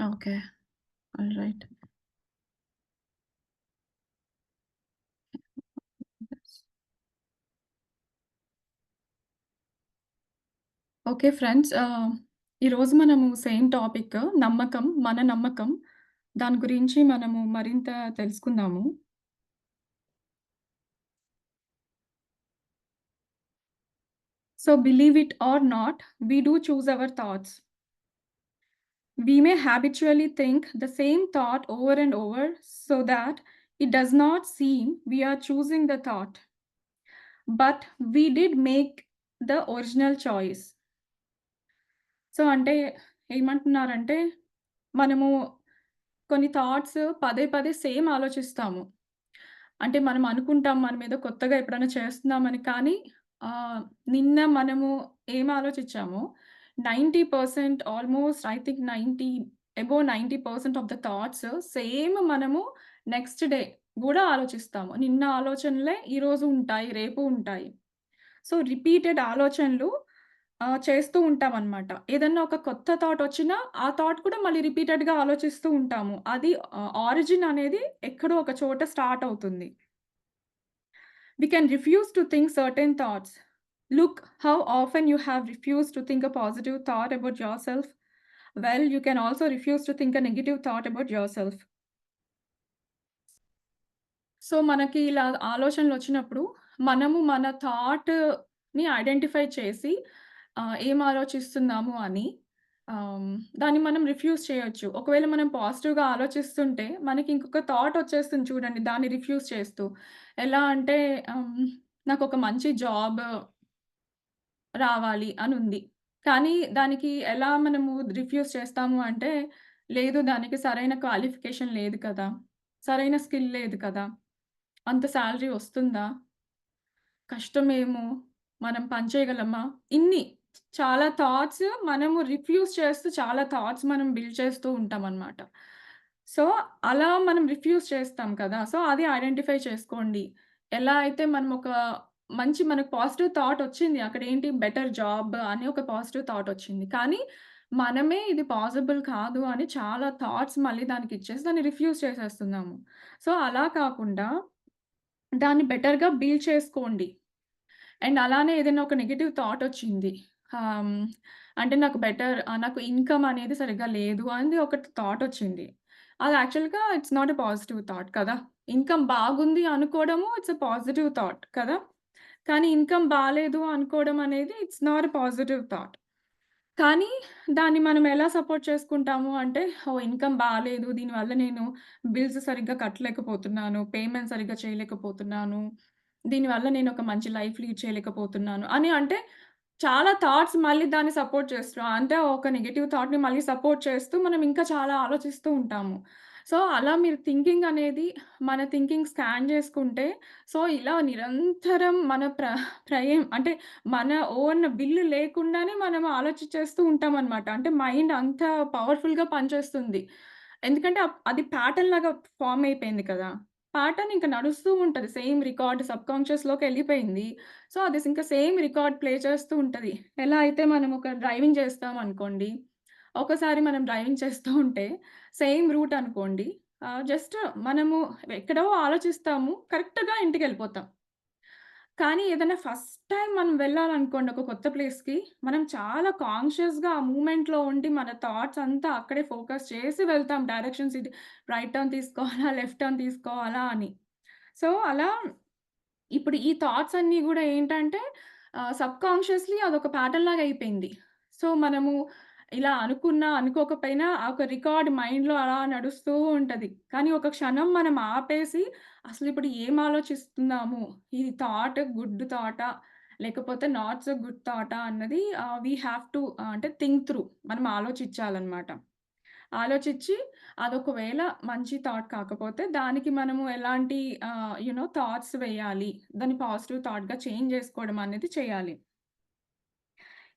Okay. Alright. Okay friends. ఈరోజు మనము same topic నమ్మకం, మన నమ్మకం. దాని గురించి మనము మరింత తెలుసుకుందాము. So, believe it or not, we do choose our thoughts. We may habitually think the same thought over and over so that it does not seem we are choosing the thought. But we did make the original choice. So, అంటే ఏమంటున్నారంటే, మనము కొన్ని thoughts పదే పదే same ఆలోచిస్తాము. అంటే మనం అనుకుంటాం మనమేదో కొత్తగా ఎప్పుడైనా చేస్తున్నామని. కానీ ఆహ్, నిన్న మనము ఏం ఆలోచించామో 90% almost I think 90 above 90% of the thoughts same మనము నెక్స్ట్ డే గూడా ఆలోచిస్తాము. నిన్న ఆలోచనలే ఈరోజు ఉంటాయి, రేపు ఉంటాయి. సో, రిపీటెడ్ ఆలోచనలు చేస్తూ ఉంటామనమాట. ఏదన్నా ఒక కొత్త థాట్ వచ్చినా, ఆ థాట్ కూడా మళ్ళీ రిపీటెడ్‌గా ఆలోచిస్తూ ఉంటాము. అది ఆరిజిన్ అనేది ఎక్కడో ఒక చోట స్టార్ట్ అవుతుంది. We can refuse to think certain thoughts. Look how often you have refused to think a positive thought about yourself. Well, you can also refuse to think a negative thought about yourself. So, మనకి ఇలా ఆలోచనలొచ్చినప్పుడు, మనము మన థాట్‌ని identify చేసి ఏం ఆలోచిస్తున్నాము అని ఆహ్, దాన్ని మనం రిఫ్యూజ్ చేయొచ్చు. ఒకవేళ మనం పాజిటివ్‌గా ఆలోచిస్తుంటే, మనకి ఇంకొక థాట్ వచ్చేస్తుంది చూడండి దాన్ని రిఫ్యూజ్ చేస్తూ. ఎలా అంటే నాకొక మంచి జాబ్ రావాలి అనుంది. కానీ దానికి ఎలా మనము రిఫ్యూజ్ చేస్తాము అంటే, లేదు దానికి సరైన క్వాలిఫికేషన్ లేదు కదా! సరైన స్కిల్ లేదు కదా! అంత సాలరీ వస్తుందా? కష్టమేమో! మనం పని చేయగలమా? ఇన్ని చాలా థాట్స్ మనము రిఫ్యూజ్ చేస్తూ చాలా థాట్స్ మనం బిల్డ్ చేస్తూ ఉంటామనమాట. సో, అలా మనం రిఫ్యూజ్ చేస్తాం కదా! సో, అది ఐడెంటిఫై చేసుకోండి. ఎలా అయితే మనం ఒక మంచి మనకు పాజిటివ్ థాట్ వచ్చింది. అక్కడేంటి బెటర్ జాబ్ అని ఒక పాజిటివ్ థాట్ వచ్చింది. కానీ మనమే ఇది పాసిబుల్ కాదు అని చాలా థాట్స్ మళ్ళీ దానికిచ్చేసి దాన్ని రిఫ్యూజ్ చేసేస్తున్నాము. సో, అలా కాకుండా దాన్ని బెటర్‌గా బిల్డ్ చేసుకోండి. అండ్ అలానే ఏదైనా ఒక నెగెటివ్ థాటొచ్చింది. హ్మ్. అంటే నాకు ఇన్‌కమ్ అనేది సరిగ్గా లేదు అనేది ఒక థాటొచ్చింది. అది యాక్చువల్‌గా it's not a positive thought కదా! ఇన్‌కమ్ బాగుంది అనుకోవడము ఇట్స్ ఎ పాజిటివ్ థాట్ కదా! కానీ ఇన్‌కమ్ బాలేదు అనుకోవడం అనేది it's not a positive thought. కానీ దాన్ని మనం ఎలా సపోర్ట్ చేసుకుంటాము అంటే, ఓహ్! ఇన్‌కమ్ బాలేదు. దీనివల్ల నేను బిల్స్ సరిగ్గా కట్టలేకపోతున్నాను. పేమెంట్ సరిగ్గా చేయలేకపోతున్నాను. దీనివల్ల నేను ఒక మంచి లైఫ్ లీడ్ చేయలేకపోతున్నాను అని అంటే, చాలా థాట్స్ మళ్ళీ దాన్ని సపోర్ట్ చేస్తున్నాం. అంటే ఒక నెగెటివ్ థాట్‌ని మళ్ళీ సపోర్ట్ చేస్తూ మనం ఇంకా చాలా ఆలోచిస్తూ ఉంటాము. సో, అలా మీరు థింకింగ్ అనేది మన థింకింగ్ స్కాన్ చేసుకుంటే, సో, ఇలా నిరంతరం మన అంటే మన ఓన్ విల్ లేకుండానే మనం ఆలోచించేస్తూ ఉంటామనమాట. అంటే మైండ్ అంత పవర్‌ఫుల్‌గా పనిచేస్తుంది. ఎందుకంటే అది ప్యాటర్న్ లాగా ఫార్మ్ అయిపోయింది కదా! ప్యాటర్న్ ఇంక నడుస్తూ ఉంటది. Same record సబ్‌కాన్షియస్‌లోకెళ్ళిపోయింది. సో, అది ఇంకా సేమ్ రికార్డ్ ప్లే చేస్తూ ఉంటది. ఎలా అయితే మనం ఒక డ్రైవింగ్ చేస్తామనుకోండి. ఒకసారి మనం డ్రైవింగ్ చేస్తూ ఉంటే సేమ్ రూట్ అనుకోండి. జస్ట్ మనము ఎక్కడో ఆలోచిస్తాము. కరెక్ట్‌గా ఇంటికెళ్ళిపోతాం. కానీ ఏదైనా ఫస్ట్ టైమ్ మనం వెళ్ళాలనుకోండి ఒక కొత్త ప్లేస్‌కి, మనం చాలా కాన్షియస్‌గా ఆ మూమెంట్‌లో ఉండి మన థాట్స్ అంతా అక్కడే ఫోకస్ చేసి వెళ్తాం. డైరెక్షన్స్ ఇది రైట్ టర్న్ తీసుకోవాలా? లెఫ్ట్ టర్న్ తీసుకోవాలా అని. సో, అలా ఇప్పుడు ఈ థాట్స్ అన్నీ గూడా ఏంటంటే సబ్‌కాన్షియస్‌లీ అదొక ప్యాటర్న్ లాగా అయిపోయింది. సో, మనము ఇలా అనుకున్నా, అనుకోకపోయినా ఆ ఒక రికార్డ్ మైండ్‌లో అలా నడుస్తూ ఉంటది. కానీ ఒక క్షణం మనం ఆపేసి అసలిప్పుడు ఏం ఆలోచిస్తున్నాము? ఈ థాట్ గుడ్ థాటా? లేకపోతే నాట్ సో గుడ్ థాటా? అన్నది వి హావ్ టు అంటే థింక్ త్రూ మనం ఆలోచించాలనమాట. ఆలోచిచ్చి అదొకవేళ మంచి థాట్ కాకపోతే దానికి మనము ఎలాంటి థాట్స్ వేయాలి. దాన్ని పాజిటివ్ థాట్‌గా చేంజ్ జేసుకోవడం అనేది చేయాలి.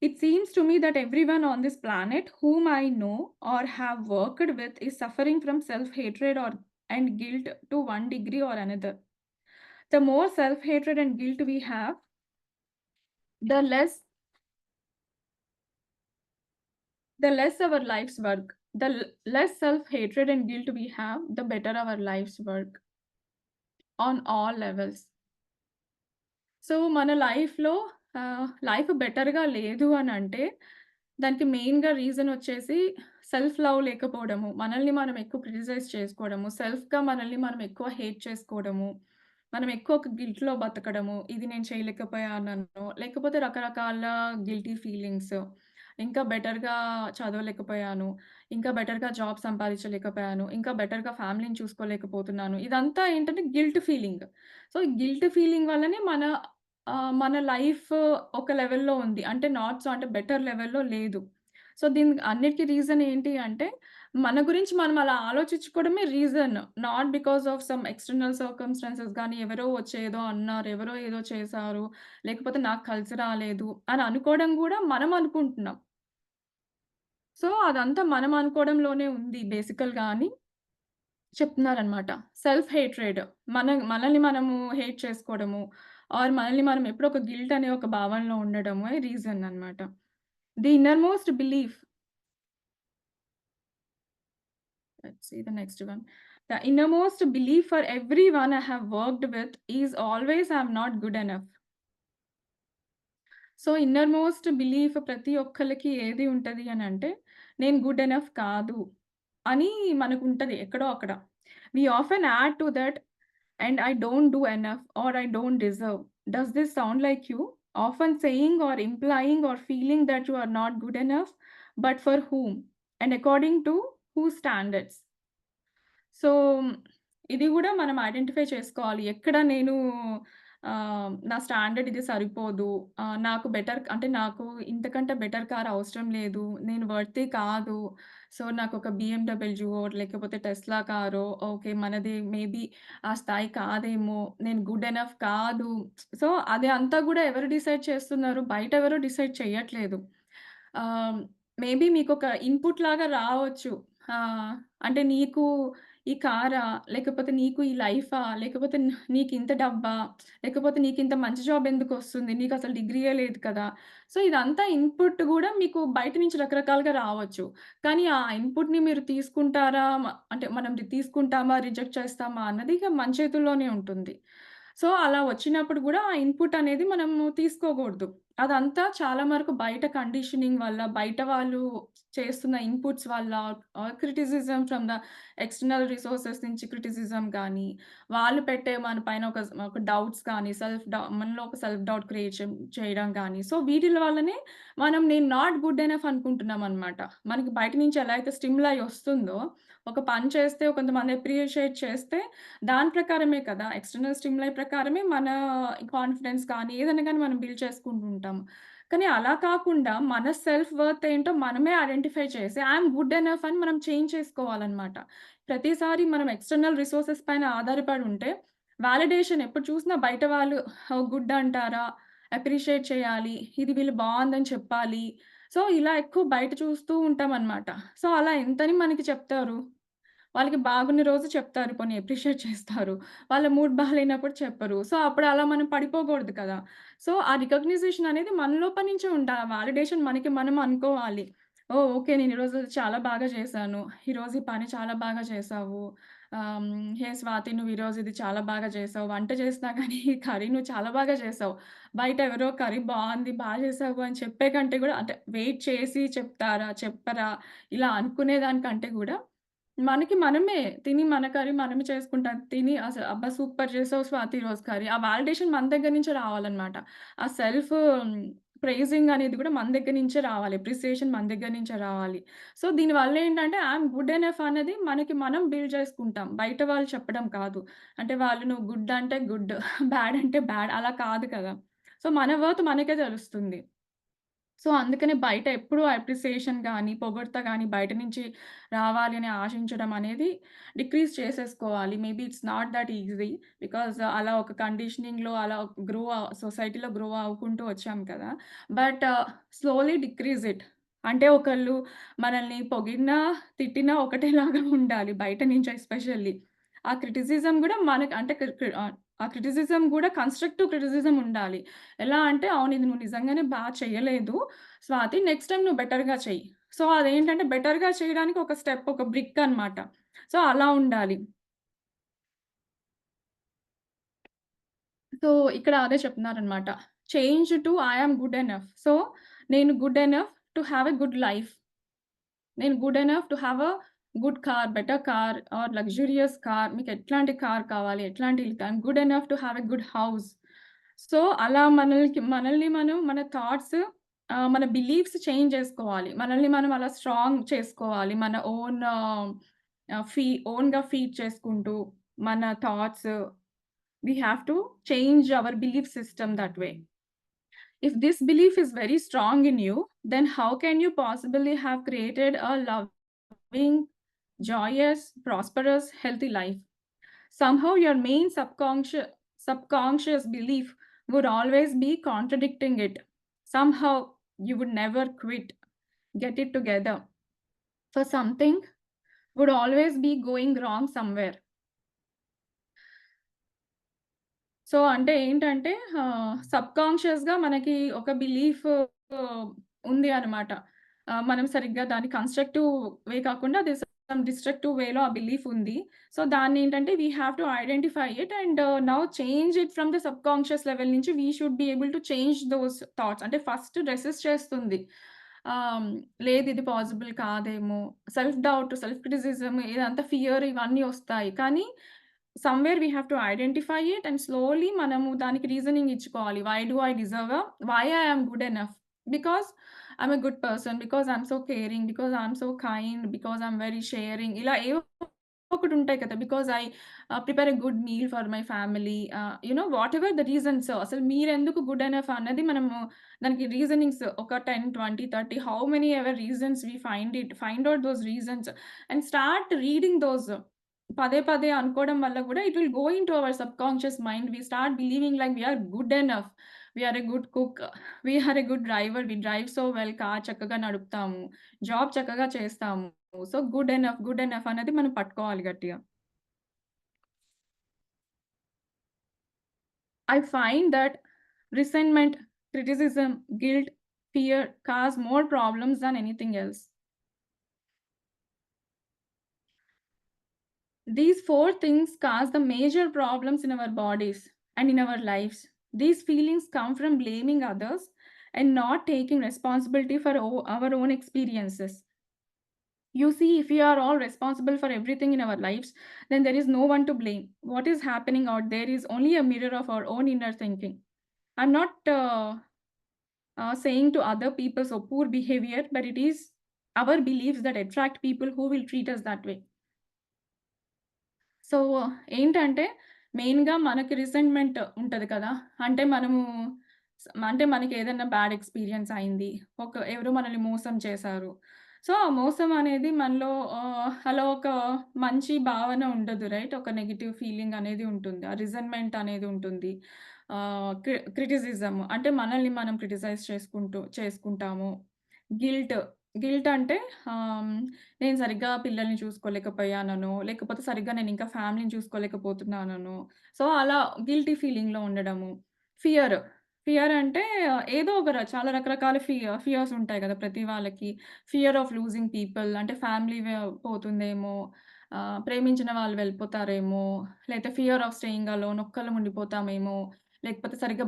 It seems to me that everyone on this planet whom I know or have worked with is suffering from self-hatred or and guilt to one degree or another. The more self-hatred and guilt we have, the less our lives work. less self-hatred and guilt we have, the better our lives work on all levels. So, మన లైఫ్‌లో life బెటర్‌గా లేదు అనంటే, దానికి మెయిన్‌గా reason వచ్చేసి self love లేకపోవడము. మనల్ని మనం ఎక్కువ క్రిటిసైజ్ చేసుకోవడము. సెల్ఫ్‌గా మనల్ని మనం ఎక్కువ హేట్ చేసుకోవడము. మనం ఎక్కువ ఒక గిల్ట్‌లో బతకడము. ఇది నేను చేయలేకపోయాననో, లేకపోతే రకరకాల గిల్టీ ఫీలింగ్స్. ఇంకా బెటర్‌గా చదవలేకపోయాను. ఇంకా బెటర్‌గా జాబ్ సంపాదించలేకపోయాను. ఇంకా బెటర్‌గా ఫ్యామిలీని చూసుకోలేకపోతున్నాను. ఇదంతా ఏంటంటే guilt feeling. So, guilt feeling వల్లనే మన లైఫ్ ఒక లెవెల్‌లో ఉంది. అంటే నాట్ సో అంటే బెటర్ లెవెల్‌లో లేదు. సో, దీనికి అన్నిటికి రీజన్ ఏంటి అంటే, మన గురించి మనం అలా ఆలోచించుకోవడమే reason. Not because of some external circumstances గానీ, ఎవరో వచ్చి ఏదో అన్నారు, ఎవరో ఏదో చేశారు, లేకపోతే నాకు కలిసి రాలేదు అని అనుకోవడం గూడా మనం అనుకుంటున్నాం. సో, అదంతా మనం అనుకోవడంలోనే ఉంది బేసికల్‌గా అని చెప్తున్నారనమాట. Self hatred. మనల్ని మనము హేట్ చేసుకోవడము, ఆర్ మనల్ని మనం ఎప్పుడో ఒక గిల్ట్ అనే ఒక భావనలో ఉండడమే రీజన్ అన్నమాట. The innermost belief let's see the next one. The innermost belief for everyone I have worked with is always I am not good enough. So, innermost belief ప్రతి ఒక్కళ్ళకి ఏది ఉంటది అనంటే, నేను గుడ్ ఎనఫ్ కాదు అని మనకుంటది ఎక్కడో అక్కడ. We often add to that and I don't do enough or I don't deserve. Does this sound like you? Often saying or implying or feeling that you are not good enough, but for whom? And according to whose standards? So, ఇది గూడా మనం identify చేసుకోవాలి. ఎక్కడ నేను నా standard ఇది సరిపోదు. నాకు బెటర్ అంటే నాకు ఇంతకంటే బెటర్ కార్ అవసరం లేదు. నేను వర్తీ కాదు. సో, నాకొక బీఎండబ్ల్యూఓ లేకపోతే టెస్లా కారో ఓకే. మనది మేబీ ఆ స్థాయి కాదేమో. నేను గుడ్ ఎనఫ్ కాదు. సో, అది అంతా గూడా ఎవరు డిసైడ్ చేస్తున్నారు? బయట ఎవరు డిసైడ్ చెయ్యట్లేదు. ఆహ్, మేబీ మీకొక ఇన్‌పుట్ లాగా రావచ్చు. అంటే నీకు ఈ కారా? లేకపోతే నీకు ఈ లైఫా? లేకపోతే నీకింత డబ్బా? లేకపోతే నీకింత మంచి జాబ్ ఎందుకొస్తుంది? నీకసలు డిగ్రీయే లేదు కదా! సో, ఇదంతా ఇన్‌పుట్ గూడా మీకు బయట నుంచి రకరకాలుగా రావచ్చు. కానీ ఆ ఇన్‌పుట్‌ని మీరు తీసుకుంటారా? అంటే మనం తీసుకుంటామా? రిజెక్ట్ చేస్తామా? అన్నది ఇక మన చేతుల్లోనే ఉంటుంది. సో, అలా వచ్చినప్పుడు గూడా ఆ ఇన్‌పుట్ అనేది మనము తీసుకోకూడదు. అదంతా చాలా వరకు బయట కండిషనింగ్ వల్ల, బయట వాళ్ళు చేస్తున్న ఇన్‌పుట్స్ వల్ల criticism from the external resources నుంచి క్రిటిసిజం గానీ, వాళ్ళు పెట్టే మన పైన ఒక డౌట్స్ కానీ, మనలో ఒక సెల్ఫ్ డౌట్ క్రియేట్ చేయడం గానీ, సో వీటిల వల్లనే నేను నాట్ గుడ్ ఎనఫ్ అనుకుంటున్నామనమాట. మనకి బయట నుంచి ఎలా అయితే స్టిమ్యులై ఒస్తుందో, ఒక పని చేస్తే కొంతమంది అప్రిషియేట్ చేస్తే, దాని ప్రకారమే కదా! ఎక్స్‌టర్నల్ స్టిమ్యులై ప్రకారమే మన కాన్ఫిడెన్స్ కానీ, ఏదైనా గానీ మనం బిల్డ్ చేసుకుంటూ ఉంటాము. కానీ అలా కాకుండా మన సెల్ఫ్ వర్త్ ఏంటో మనమే ఐడెంటిఫై చేసి ఐయామ్ గుడ్ ఎనఫ్ అని మనం చేంజ్ చేసుకోవాలనమాట. ప్రతిసారి మనం ఎక్స్‌టర్నల్ రిసోర్సెస్ పైన ఆధారపడి ఉంటే, వాలిడేషన్ ఎప్పుడు చూసినా బయట వాళ్ళు గుడ్ అంటారా? అప్రిషియేట్ చేయాలి. ఇది వీళ్ళు బావుందని చెప్పాలి. సో, ఇలా ఎక్కువ బయట చూస్తూ ఉంటామనమాట. సో, అలా ఎంతని మనకి చెప్తారు? వాళ్ళకి బాగున్న రోజు చెప్తారు. పోనీ అప్రిషియేట్ చేస్తారు. వాళ్ళ మూడ్ బాలేనప్పుడు చెప్పరు. సో, అప్పుడు అలా మనం పడిపోకూడదు కదా! సో, ఆ రికగ్నిషన్ అనేది మన లోపల నుంచే ఉండాలి. ఆ వాలిడేషన్ మనకి మనం అనుకోవాలి. ఓహ్! ఓకే. నేను ఈరోజు చాలా బాగా చేశాను. ఈరోజు ఈ పని చాలా బాగా చేశావు. హే స్వాతి నువ్వు ఈరోజు ఇది చాలా బాగా చేశావు. వంట చేసినా గానీ కర్రీ నువ్వు చాలా బాగా చేశావు. బయట ఎవరో కర్రీ బావుంది, చేశావు అని చెప్పే కంటే గూడా అంటే వెయిట్ చేసి చెప్తారా? చెప్పరా? ఇలా అనుకునే దానికంటే గూడా మనకి మనమే తిని మన కర్రీ మనమే చేసుకుంటాం. తిని అబ్బా! సూపర్ చేసావు స్వాతి ఈరోజు కర్రీ. ఆ వాలిడేషన్ మన దగ్గర నుంచే రావాలనమాట. ఆ సెల్ఫ్ ప్రైజింగ్ అనేది కూడా మన దగ్గర నుంచే రావాలి. అప్రిసియేషన్ మన దగ్గర నుంచే రావాలి. సో, దీనివల్ల ఏంటంటే ఐయామ్ గుడ్ ఎనఫ్ అనేది మనకి మనం బిల్డ్ చేసుకుంటాం. బయట వాళ్ళు చెప్పడం కాదు. అంటే వాళ్ళు నువ్వు గుడ్ అంటే గుడ్, బ్యాడ్ అంటే బ్యాడ్ అలా కాదు కదా! సో, మన వర్త్ మనకే తెలుస్తుంది. సో, అందుకనే బయట ఎప్పుడూ అప్రిసియేషన్ గానీ, పొగడ్త గానీ బయట నుంచి రావాలి అని ఆశించడం అనేది డిక్రీజ్ చేసేసుకోవాలి. Maybe it's not that easy. Because అలా ఒక కండిషనింగ్‌లో అలా సొసైటీలో గ్రో అవ్వుకుంటూ వచ్చాం కదా! But slowly decrease it. అంటే ఒకళ్ళు మనల్ని పొగిడినా, తిట్టినా ఒకటేలాగా ఉండాలి బయట నుంచి ఎస్పెషల్లీ. ఆ క్రిటిసిజం గూడా మనకు అంటే ఆ క్రిటిసిజం గూడా కన్‌స్ట్రక్టివ్ క్రిటిసిజం ఉండాలి. ఎలా అంటే, అవును ఇది నువ్వు నిజంగానే చెయ్యలేదు స్వాతి. నెక్స్ట్ టైమ్ నువ్వు బెటర్‌గా చెయ్యి. సో, అదేంటంటే బెటర్‌గా చేయడానికి ఒక స్టెప్, ఒక బ్రిక్ అన్నమాట. సో, అలా ఉండాలి. సో, ఇక్కడ అదే చెప్తున్నారనమాట. Change to I am good enough. So, నేను good enough to have a good life. నేను good enough to have a good car, better car or luxurious car. మీకెట్లాంటి కార్ కావాలి? ఎట్లాంటి ఇల్లు I am good enough to have a good house. So, అలా మనల్ని మనం మన థాట్స్ మన బిలీఫ్స్ చేంజ్ జేసుకోవాలి. మనల్ని మనం అలా స్ట్రాంగ్ చేసుకోవాలి. మన ఓన్ ఆహ్, ఆహ్, ఫీ ఓన్‌గా ఫీడ్ చేసుకుంటూ మన thoughts we have to change our belief system that way. If this belief is very strong in you, then how can you possibly have created a loving, joyous, prosperous, healthy life? Somehow your main subconscious belief would always be contradicting it. Somehow you would never quit, get it together. For something would always be going wrong somewhere. So, అంటే ఏంటంటే సబ్‌కాన్షియస్‌గా మనకి ఒక belief ఉంది అనమాట. మనం సరిగ్గా దాన్ని constructive వే కాకుండా అది సమ్ డిస్ట్రక్టివ్ వేలో ఆ బిలీఫ్ ఉంది. సో, దాన్నేంటంటే we have to identify it and now change it from the subconscious level నుంచి we should be able to change those thoughts. అంటే ఫస్ట్ రెసిస్ట్ చేస్తుంది. ఆహ్, లేదు ఇది పాసిబుల్ కాదేమో, సెల్ఫ్ డౌట్, సెల్ఫ్ క్రిటిసిజం ఇదంతా fear ఇవన్నీ ఒస్తాయి. కానీ somewhere we have to identify it and slowly మనము దానికి రీజనింగ్ ఇచ్చుకోవాలి. Why do I deserve why I am good enough? Because I am a good person. Because I'm so caring. Because I'm so kind. Because I'm very sharing. ఇలా ఏవో ఒకటుంటాయి కదా! Because I prepare a good meal for my family. Whatever the reasons అసలు మీరెందుకు good enough అన్నది మనము దానికి reasonings ఒక 10, 20, 30 how many ever reasons we find out those reasons and start reading those. పదే పదే అనుకోవడం వల్ల గూడా it will go into our subconscious mind. We start believing like we are good enough. We are a good cook. We are a good driver. We drive so well. Car చక్కగా నడుపుతాము. Job చక్కగా చేస్తాము. So, good enough అనేది మనం పట్టుకోవాలి గట్టిగా. I find that resentment, criticism, guilt, fear cause more problems than anything else. These four things cause the major problems in our bodies and in our lives. These feelings come from blaming others and not taking responsibility for our own experiences. You see, if we are all responsible for everything in our lives, then there is no one to blame. What is happening out there is only a mirror of our own inner thinking. I'm not saying to other people so poor behavior, but it is our beliefs that attract people who will treat us that way. So, ఏంటంటే మెయిన్‌గా మనకి resentment ఉంటది కదా! అంటే మనము అంటే మనకేదన్నా bad experience అయింది. ఎవరో మనల్ని మోసం చేశారు. సో, ఆ మోసం అనేది మనలో అలా ఒక మంచి భావన ఉండదు రైట్? ఒక నెగెటివ్ ఫీలింగ్ అనేది ఉంటుంది. ఆ రిజెంట్‌మెంట్ అనేది ఉంటుంది. క్రిటిసిజం అంటే మనల్ని మనం క్రిటిసైజ్ చేసుకుంటాము. గిల్ట్, గిల్ట్ అంటే ఆహ్ నేను సరిగ్గా పిల్లల్ని చూసుకోలేకపోయాననో, లేకపోతే సరిగ్గా నేనింకా ఫ్యామిలీని చూసుకోలేకపోతున్నాననో, సో, అలా గిల్టీ ఫీలింగ్‌లో ఉండడము. ఫియర్, ఫియర్ అంటే ఏదో ఒక చాలా రకరకాల ఫియర్స్ ఉంటాయి గదా! ప్రతి వాళ్ళకి. ఫియర్ ఆఫ్ లూజింగ్ పీపుల్ అంటే ఫ్యామిలీ పోతుందేమో, ప్రేమించిన వాళ్ళు వెళ్ళిపోతారేమో, లేతే ఫియర్ ఆఫ్ స్టేయింగ్ అలోన్ ఒక్కళ్ళం ఉండిపోతామేమో, లేకపోతే సరిగ్గా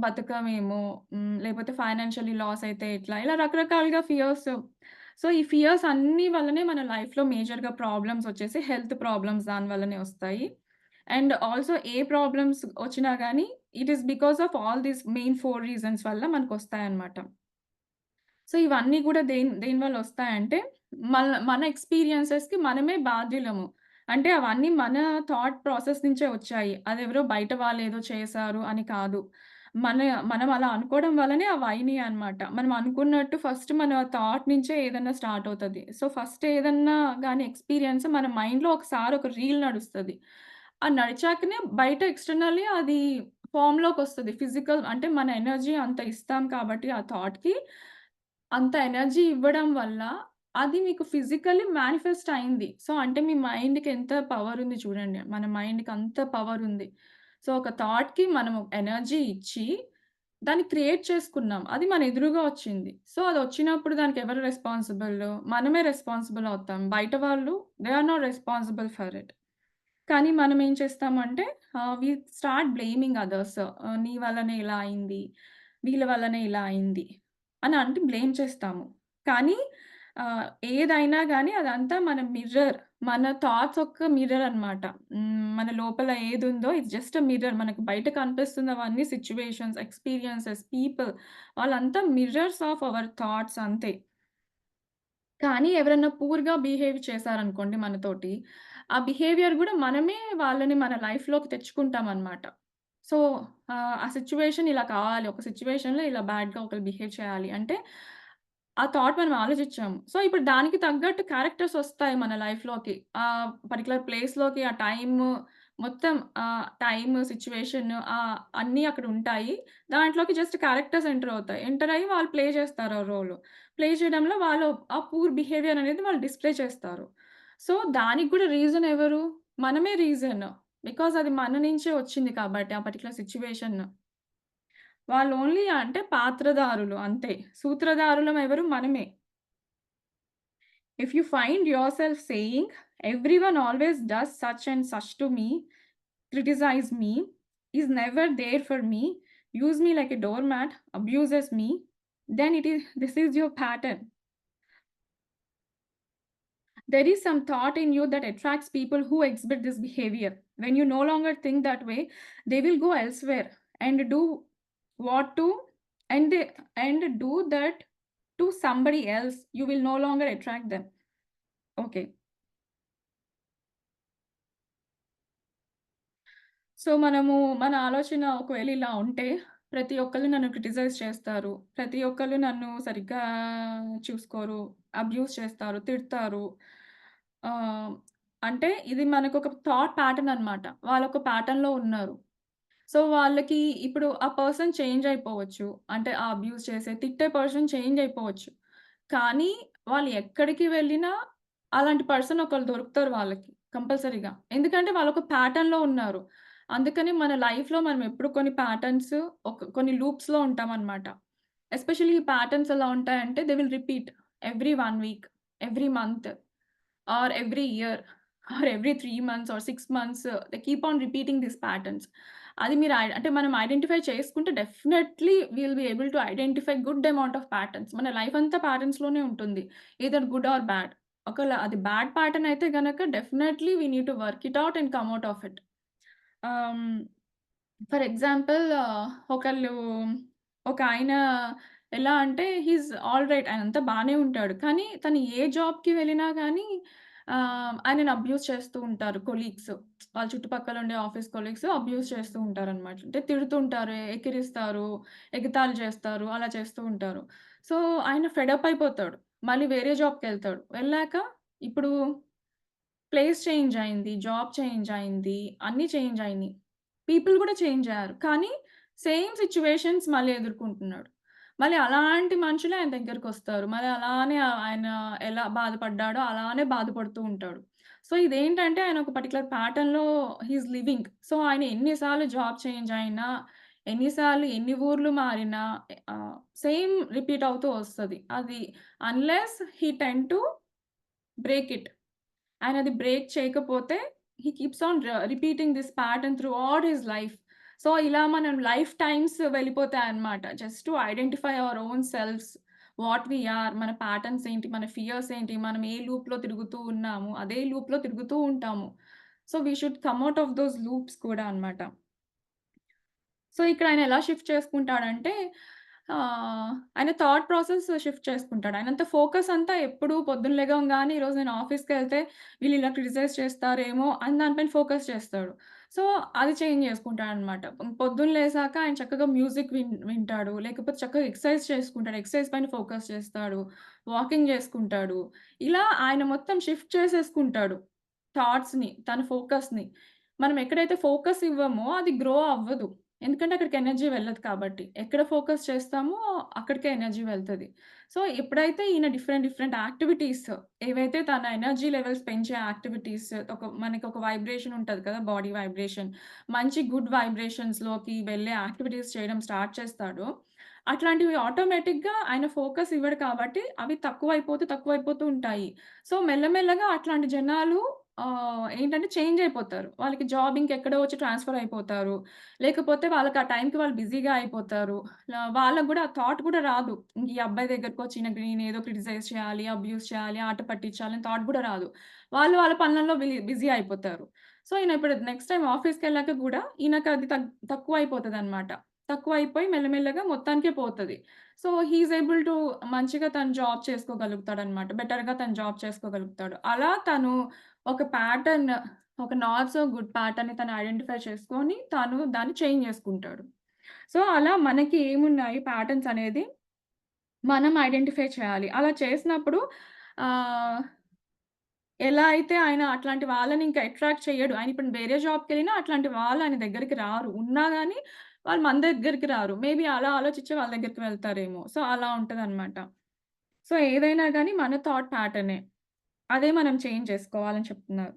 బతకమేమో, లేకపోతే ఫైనాన్షియల్లీ లాస్ అయితే ఎట్లా? ఇలా రకరకాలుగా ఫియర్స్. సో, ఈ ఫియర్స్ అన్నీ వల్లనే మన లైఫ్‌లో మేజర్‌గా ప్రాబ్లమ్స్ వచ్చేసి హెల్త్ ప్రాబ్లమ్స్ దాని వల్లనే వస్తాయి. అండ్ ఆల్సో ఏ ప్రాబ్లమ్స్ వచ్చినా గానీ it is because of all these main 4 reasons వల్ల మనకొస్తాయన్నమాట. సో, ఇవన్నీ గూడా దేని వల్లొస్తాయంటే, మన ఎక్స్‌పీరియన్సెస్‌కి మనమే బాధ్యులము. అంటే అవన్నీ మన థాట్ ప్రాసెస్ నుంచే వచ్చాయి. అదెవరో బయట వాళ్ళేదో చేశారు అని కాదు. మన మనం అలా అనుకోవడం వల్లనే అవయినియనమాట. మనం అనుకున్నట్టు ఫస్ట్ మన థాట్ నుంచే ఏదన్నా స్టార్ట్ అవుతది. సో, ఫస్ట్ ఏదన్నా గాని ఎక్స్‌పీరియన్స్ మన మైండ్‌లో ఒకసారి ఒక రీల్ నడుస్తది. ఆ నడిచాకనే బయట ఎక్స్‌టర్నల్లీ అది ఫార్మ్‌లోకొస్తది. ఫిజికల్ అంటే మన ఎనర్జీ అంత ఇస్తాం కాబట్టి ఆ థాట్‌కి అంత ఎనర్జీ ఇవ్వడం వల్ల అది మీకు ఫిజికల్లీ మేనిఫెస్ట్ అయింది. సో, అంటే మీ మైండ్‌కి ఎంత పవర్ ఉంది చూడండి. మన మైండ్‌కి అంత పవర్ ఉంది. సో, ఒక థాట్‌కి మనము ఎనర్జీ ఇచ్చి దాన్ని క్రియేట్ చేసుకున్నాం. అది మన ఎదురుగా వచ్చింది. సో, అదొచ్చినప్పుడు దానికి ఎవరు రెస్పాన్సిబుల్? మనమే రెస్పాన్సిబుల్ అవుతాం. బయట వాళ్ళు they are not responsible for it. కానీ మనం ఏం చేస్తామంటే వి స్టార్ట్ బ్లేమింగ్ అదర్స్. నీ వల్లనే ఇలా అయింది. వీళ్ళ వల్లనే ఇలా అయింది. అని అంటే బ్లేమ్ చేస్తాము. కానీ ఏదైనా గాని అదంతా మన మిర్రర్. మన థాట్స్ ఒక మిర్రర్ అన్నమాట. మన లోపల ఏదుందో ఇది జస్ట్ ఎ మిర్రర్. మనకు బయట కనిపిస్తున్నవన్నీ సిట్యుయేషన్స్, ఎక్స్‌పీరియన్సెస్, పీపుల్ వాళ్ళంతా మిర్రర్స్ ఆఫ్ అవర్ థాట్స్ అంతే. కానీ ఎవరన్నా పూర్‌గా బిహేవ్ చేశారనుకోండి మనతోటి, ఆ బిహేవియర్ గూడా మనమే వాళ్ళని మన లైఫ్‌లోకి తెచ్చుకుంటామనమాట. సో, ఆ సిట్యుయేషన్ ఇలా కావాలి. ఒక సిట్యుయేషన్‌లో ఇలా బ్యాడ్‌గా ఒకళ్ళు బిహేవ్ చేయాలి అంటే, ఆ థాట్ మనం ఆలోచిచ్చాము. సో, ఇప్పుడు దానికి తగ్గట్టు క్యారెక్టర్స్ ఒస్తాయి మన లైఫ్‌లోకి. ఆ పర్టిక్యులర్ ప్లేస్‌లోకి ఆ టైము మొత్తం సిట్యుయేషన్ అన్నీ అక్కడుంటాయి. దాంట్లోకి జస్ట్ క్యారెక్టర్స్ ఎంటర్ అవుతాయి. ఎంటర్ అయ్యి వాళ్ళు ప్లే చేస్తారు ఆ రోలు. ప్లే చేయడంలో వాళ్ళు ఆ పూర్ బిహేవియర్ అనేది వాళ్ళు డిస్‌ప్లే చేస్తారు. సో, దానికి గూడా రీజన్ ఎవరు? మనమే రీజన్. బికాజ్ అది మన నుంచే వచ్చింది కాబట్టి ఆ పర్టిక్యులర్ సిట్యుయేషన్. వాళ్ళు ఓన్లీ అంటే పాత్రధారులు అంతే. సూత్రధారులం ఎవరు? మనమే. If you find yourself saying, "Everyone always does such and such to me, criticize me, is never there for me, use me like a doormat, abuses me," then this is your pattern. There is some thought in you that attracts people who exhibit this behavior. When you no longer think that way, they will go elsewhere and do what to and do that to somebody else. You will no longer attract them. Okay. So, మన ఆలోచన ఒకవేళ ఇలా ఉంటే, ప్రతి ఒక్కళ్ళు నన్ను criticise చేస్తారు. ప్రతి ఒక్కళ్ళు నన్ను సరిగ్గా చూసుకోరు. అబ్యూజ్ చేస్తారు, తిడతారు. ఆహ్, అంటే ఇది మనకొక థాట్ ప్యాటర్న్ అన్నమాట. వాళ్ళొక ప్యాటర్న్‌లో ఉన్నారు. సో, వాళ్ళకి ఇప్పుడు ఆ పర్సన్ చేంజ్ అయిపోవచ్చు. అంటే ఆ అబ్యూజ్ చేసే, తిట్టే పర్సన్ చేంజ్ అయిపోవచ్చు. కానీ వాళ్ళు ఎక్కడికి వెళ్ళినా అలాంటి పర్సన్ ఒకళ్ళు దొరుకుతారు వాళ్ళకి కంపల్సరీగా. ఎందుకంటే వాళ్ళొక ప్యాటర్న్‌లో ఉన్నారు. అందుకని మన లైఫ్‌లో మనం ఎప్పుడు కొన్ని ప్యాటర్న్స్ కొన్ని లూప్స్‌లో ఉంటామనమాట. ఎస్పెషల్లీ ఈ ప్యాటర్న్స్ ఎలా ఉంటాయంటే they will repeat every 1 week, every month or every year or every 3 months or 6 months they keep on repeating these patterns. అది మీరు అంటే మనం ఐడెంటిఫై చేసుకుంటే definitely we will be able to identify good amount of patterns. మన life అంతా ప్యాటర్న్స్‌లోనే ఉంటుంది. Either good or bad. ఒకవేళ అది బ్యాడ్ ప్యాటర్న్ అయితే గనక definitely we need to work it out and come out of it. ఆహ్, ఫర్ ఎగ్జాంపుల్ ఒకళ్ళు ఒకాయన ఎలా అంటే హీస్ ఆల్ రైట్. ఆయనంతా బానే ఉంటాడు. కానీ తను ఏ జాబ్‌కి వెళ్ళినా గానీ ఆయనని అబ్యూజ్ చేస్తూ ఉంటారు కొలీగ్స్. వాళ్ళ చుట్టుపక్కల ఉండే ఆఫీస్ కొలీగ్స్ అబ్యూజ్ చేస్తూ ఉంటారనమాట. అంటే తిడుతుంటారు, ఎక్కిరిస్తారు, ఎగతాళి చేస్తారు, అలా చేస్తూ ఉంటారు. సో, ఆయన ఫెడ్ అప్ అయిపోతాడు. మళ్ళీ వేరే జాబ్‌కెళ్తాడు. వెళ్ళాక ఇప్పుడు ప్లేస్ చేంజ్ అయింది. జాబ్ చేంజ్ అయింది. అన్నీ చేంజ్ అయినియి. పీపుల్ గూడా చేంజ్ అయ్యారు. కానీ సేమ్ సిట్యుయేషన్స్ మళ్ళీ ఎదుర్కొంటున్నాడు. మళ్ళీ అలాంటి మనుషులే ఆయన దగ్గరకొస్తారు. మరి అలానే ఆయన ఎలా బాధపడ్డాడో అలానే బాధపడుతూ ఉంటాడు. సో, ఇదేంటంటే ఆయన ఒక పర్టిక్యులర్ ప్యాటర్న్‌లో హి ఈస్ లివింగ్. సో, ఆయన ఎన్ని సార్లు జాబ్ చేంజ్ అయినా, ఎన్ని సార్లు ఎన్ని ఊర్లు మారినా సేమ్ రిపీట్ అవుతూ వస్తది. అది unless he tend to break it. ఆయనది బ్రేక్ చేయకపోతే he keeps on repeating this pattern throughout his life. So, ఇలా మనం లైఫ్ టైమ్స్ వెళ్ళిపోతాయన్నమాట. Just to identify our own selves. What we are, మన ప్యాటర్న్స్ ఏంటి, మన ఫియర్స్ ఏంటి, మనం ఏ లూప్‌లో తిరుగుతూ ఉన్నాము, అదే లూప్‌లో తిరుగుతూ ఉంటాము. So, we should come out of those loops కూడా అన్నమాట. సో, ఇక్కడ ఆయన ఎలా షిఫ్ట్ చేసుకుంటాడంటే ఆయన థాట్ ప్రాసెస్ షిఫ్ట్ చేసుకుంటాడు. ఆయనంత ఫోకస్ అంతా ఎప్పుడు పొద్దున్న లెగవంగానే ఈరోజు నేను ఆఫీస్‌కెళ్తే వీళ్ళు ఇలా క్రిటిసైజ్ చేస్తారేమో అని దాని పైన ఫోకస్ చేస్తాడు. సో, అది చేంజ్ చేసుకుంటాడనమాట. పొద్దున్న లేసాక ఆయన చక్కగా మ్యూజిక్ వింటాడు. లేకపోతే చక్కగా ఎక్సర్సైజ్ చేసుకుంటాడు. ఎక్సర్సైజ్ పైన ఫోకస్ చేస్తాడు. వాకింగ్ చేసుకుంటాడు. ఇలా ఆయన మొత్తం షిఫ్ట్ చేసేసుకుంటాడు థాట్స్‌ని, తన ఫోకస్‌ని. మనం ఎక్కడైతే ఫోకస్ ఇవ్వమో అది గ్రో అవ్వదు. ఎందుకంటే అక్కడికి ఎనర్జీ వెళ్ళదు కాబట్టి. ఎక్కడ ఫోకస్ చేస్తామో అక్కడికే ఎనర్జీ వెళ్తది. సో, ఎప్పుడైతే ఈయన డిఫరెంట్ డిఫరెంట్ యాక్టివిటీస్ ఏవైతే తన ఎనర్జీ లెవెల్స్ పెంచే యాక్టివిటీస్ మనకొక వైబ్రేషన్ ఉంటది కదా! Body vibration. మంచి గుడ్ వైబ్రేషన్స్‌లోకి వెళ్ళే యాక్టివిటీస్ చేయడం స్టార్ట్ చేస్తాడో, అట్లాంటివి ఆటోమేటిక్‌గా ఆయన ఫోకస్ ఇవ్వడు కాబట్టి అవి తక్కువైపోతూ ఉంటాయి. సో, మెల్లమెల్లగా అట్లాంటి జనాలు ఏంటంటే చేంజ్ అయిపోతారు. వాళ్ళకి జాబ్ ఇంకెక్కడో వచ్చి ట్రాన్స్‌ఫర్ అయిపోతారు. లేకపోతే వాళ్ళకి ఆ టైంకి వాళ్ళు బిజీగా అయిపోతారు. వాళ్ళకి గూడా ఆ థాట్ గూడా రాదు. ఈ అబ్బాయి దగ్గరకొచ్చి నేనేదో క్రిటిసైజ్ చేయాలి, అబ్యూజ్ చేయాలి, ఆట పట్టించాలి అని థాట్ గూడా రాదు. వాళ్ళు వాళ్ళ పనులలో బిజీ అయిపోతారు. సో, ఈయన ఇప్పుడు నెక్స్ట్ టైమ్ ఆఫీస్‌కెళ్ళాక గూడా ఈయనకది తక్కువైపోతదనమాట. తక్కువైపోయి మెల్లమెల్లగా మొత్తానికే పోతది. So, he is able to మంచిగా తను జాబ్ చేసుకోగలుగుతాడనమాట. బెటర్‌గా తను జాబ్ చేసుకోగలుగుతాడు. అలా తను ఒక ప్యాటర్న్ ఒక నాట్ సో గుడ్ ప్యాటర్న్‌ని తను ఐడెంటిఫై చేసుకొని, తను దాన్ని చేంజ్ జేసుకుంటాడు. సో, అలా మనకి ఏమున్నాయి ప్యాటర్న్స్ అనేది మనం ఐడెంటిఫై చేయాలి. అలా చేసినప్పుడు ఆహ్, ఎలా అయితే ఆయన అట్లాంటి వాళ్ళని ఇంకా అట్రాక్ట్ చెయ్యడు. ఆయన ఇప్పుడు వేరే జాబ్‌కెళ్ళినా అట్లాంటి వాళ్ళు ఆయన దగ్గరికి రారు. ఉన్నా గాని వాళ్ళు మన దగ్గరికి రారు. మేబీ అలా ఆలోచించి వాళ్ళ దగ్గరికి వెళ్తారేమో. సో, అలా ఉంటదనమాట. సో, ఏదైనా గాని మన థాట్ ప్యాటర్నే. అదే మనం చేంజ్ చేసుకోవాలని చెప్తున్నారు.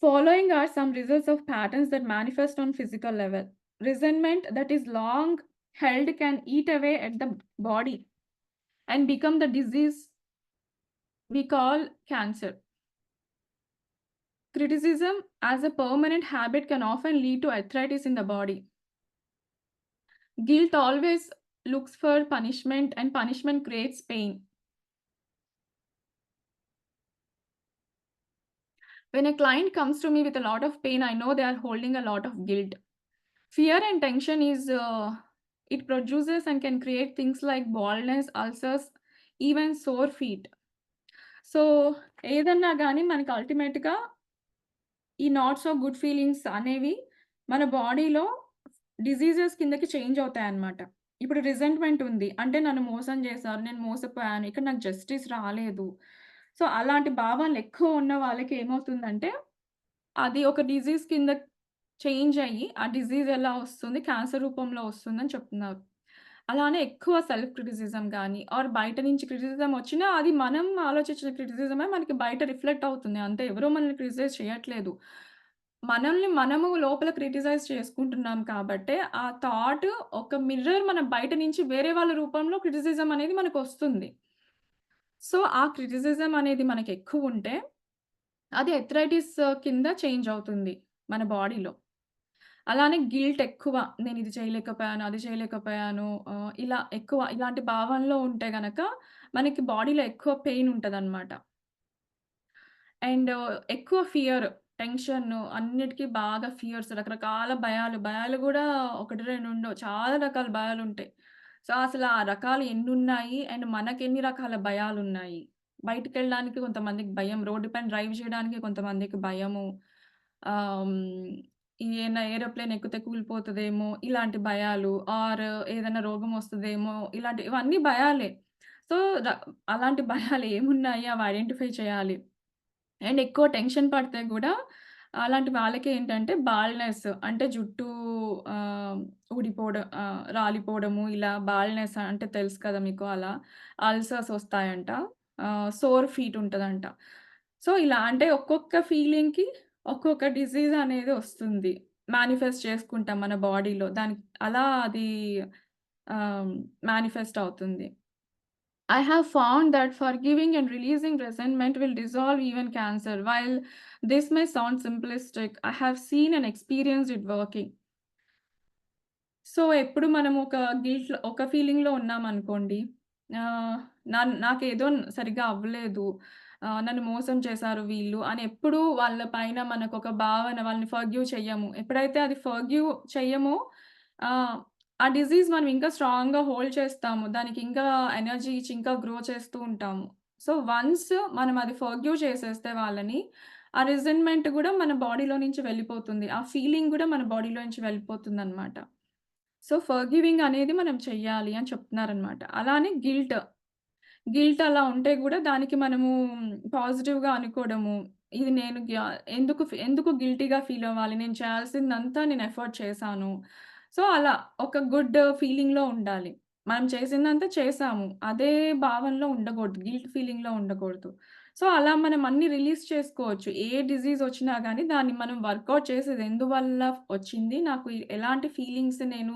Following are some results of patterns that manifest on physical level. Resentment that is long held can eat away at the body and become the disease we call cancer. Criticism as a permanent habit can often lead to arthritis in the body. Guilt always looks for punishment and punishment creates pain. When a client comes to me with a lot of pain, I know they are holding a lot of guilt. Fear and tension is it produces and can create things like baldness, ulcers, even sore feet. So, ఏదన్నా గాని మనకి అల్టిమేట్‌గా ఈ not so good feelings అనేవి మన బాడీలో diseases కిందకి change అవుతాయన్నమాట. ఇప్పుడు రిజెంట్‌మెంట్ ఉంది. అంటే నన్ను మోసం చేశారు. నేను మోసపోయాను. ఇక్కడ నాకు జస్టిస్ రాలేదు. సో, అలాంటి భావాలు ఎక్కువ ఉన్న వాళ్ళకి ఏమవుతుందంటే అది ఒక డిసీజ్ కింద చేంజ్ అయ్యి, ఆ డిసీజ్ ఎలా వస్తుంది? క్యాన్సర్ రూపంలో వస్తుందని చెప్తున్నారు. అలానే ఎక్కువ సెల్ఫ్ క్రిటిసిజం గాని, ఆర్ బయట నుంచి క్రిటిసిజం వచ్చినా అది మనం ఆలోచించిన క్రిటిసిజమే మనకి బయట రిఫ్లెక్ట్ అవుతుంది. అంతే ఎవరో మనల్ని క్రిటిసైజ్ చేయట్లేదు. మనల్ని మనము లోపల క్రిటిసైజ్ చేసుకుంటున్నాం కాబట్టే, ఆ థాట్ ఒక మిర్రర్ మన బయట నుంచి వేరే వాళ్ళ రూపంలో క్రిటిసిజం అనేది మనకొస్తుంది. సో, ఆ క్రిటిసిజం అనేది మనకెక్కువుంటే అది ఎర్థరైటిస్ కింద చేంజ్ అవుతుంది మన బాడీలో. అలానే గిల్ట్ ఎక్కువ. నేనిది చేయలేకపోయాను, అది చేయలేకపోయాను ఇలా ఎక్కువ ఇలాంటి భావనలో ఉంటే గనక మనకి బాడీలో ఎక్కువ పెయిన్ ఉంటదనమాట. అండ్ ఎక్కువ ఫియర్, టెన్షను అన్నిటికి బాగా ఫియర్స్ రకరకాల భయాలు గూడా 1, 2 ఉండవు. చాలా రకాల భయాలుంటాయి. సో, అసలు ఆ రకాలు ఎన్నున్నాయి అండ్ మనకెన్ని రకాల భయాలున్నాయి. బయటికెళ్ళడానికి కొంతమందికి భయం, రోడ్డు పైన డ్రైవ్ జేయడానికి కొంతమందికి భయము. ఏదైనా ఏరోప్లేన్ ఎక్కితే కూలిపోతదేమో ఇలాంటి భయాలు, ఆర్ ఏదైనా రోగం వస్తదేమో ఇవన్నీ భయాలే. సో, ర అలాంటి భయాలేమున్నాయి అవి ఐడెంటిఫై చేయాలి. అండ్ ఎక్కువ టెన్షన్ పడితే గూడా అలాంటి వాళ్ళకేంటంటే బాల్‌నెస్ అంటే జుట్టు రాలిపోవడము ఇలా బాల్‌నెస్ అంటే తెలుసు కదా మీకు అలా. అల్సర్స్ ఒస్తాయంట. సోర్ ఫీట్ ఉంటదంట. సో, ఇలా అంటే ఒక్కొక్క ఫీలింగ్‌కి ఒక్కొక్క డిసీజ్ అనేది ఒస్తుంది. మేనిఫెస్ట్ చేసుకుంటాం మన బాడీలో. దానికి అలా అది మేనిఫెస్ట్ అవుతుంది. I have found that forgiving and releasing resentment will dissolve even cancer. While this may sound simplistic, I have seen and experienced it working. So, ఎప్పుడు మనం ఒక ఫీలింగ్‌లో ఉన్నామనుకోండి. ఆహ్, నాకేదో సరిగ్గా అవ్వలేదు. నన్ను మోసం చేశారు వీళ్ళు అని ఎప్పుడూ వాళ్ళ పైన మనకొక భావన వాళ్ళని ఫర్‌గివ్ చెయ్యము. ఎప్పుడైతే అది ఫర్‌గివ్ చెయ్యమో ఆహ్, ఆ డిసీజ్ మనం ఇంకా స్ట్రాంగ్‌గా హోల్డ్ చేస్తాము. దానికి ఇంకా ఎనర్జీ ఇచ్చి ఇంకా గ్రో చేస్తూ ఉంటాము. సో, వన్స్ మనం అది ఫర్‌గివ్ చేసేస్తే వాళ్ళని, ఆ రిజెంట్‌మెంట్ గూడా మన బాడీలో నుంచి వెళ్ళిపోతుంది. ఆ ఫీలింగ్ గూడా మన బాడీలో నుంచి వెళ్ళిపోతుందనమాట. సో, ఫర్‌గివింగ్ అనేది మనం చెయ్యాలి అని చెప్తున్నారనమాట. అలానే గిల్ట్. గిల్ట్ అలా ఉంటే గూడా దానికి మనము పాజిటివ్‌గా అనుకోవడము. ఇది నేను ఎందుకు గిల్టీ‌గా ఫీల్ అవ్వాలి? నేను చేయాల్సిందంతా నేను ఎఫర్ట్ చేశాను. సో, అలా ఒక గుడ్ ఫీలింగ్‌లో ఉండాలి. మనం చేసిందంతా చేశాము. అదే భావనలో ఉండకూడదు. గిల్ట్ ఫీలింగ్‌లో ఉండకూడదు. సో, అలా మనం అన్నీ రిలీజ్ చేసుకోవచ్చు. ఏ డిసీజ్ వచ్చినా గానీ దాన్ని మనం వర్కౌట్ చేసేది ఎందువల్ల వచ్చింది? నాకు ఎలాంటి ఫీలింగ్స్ నేను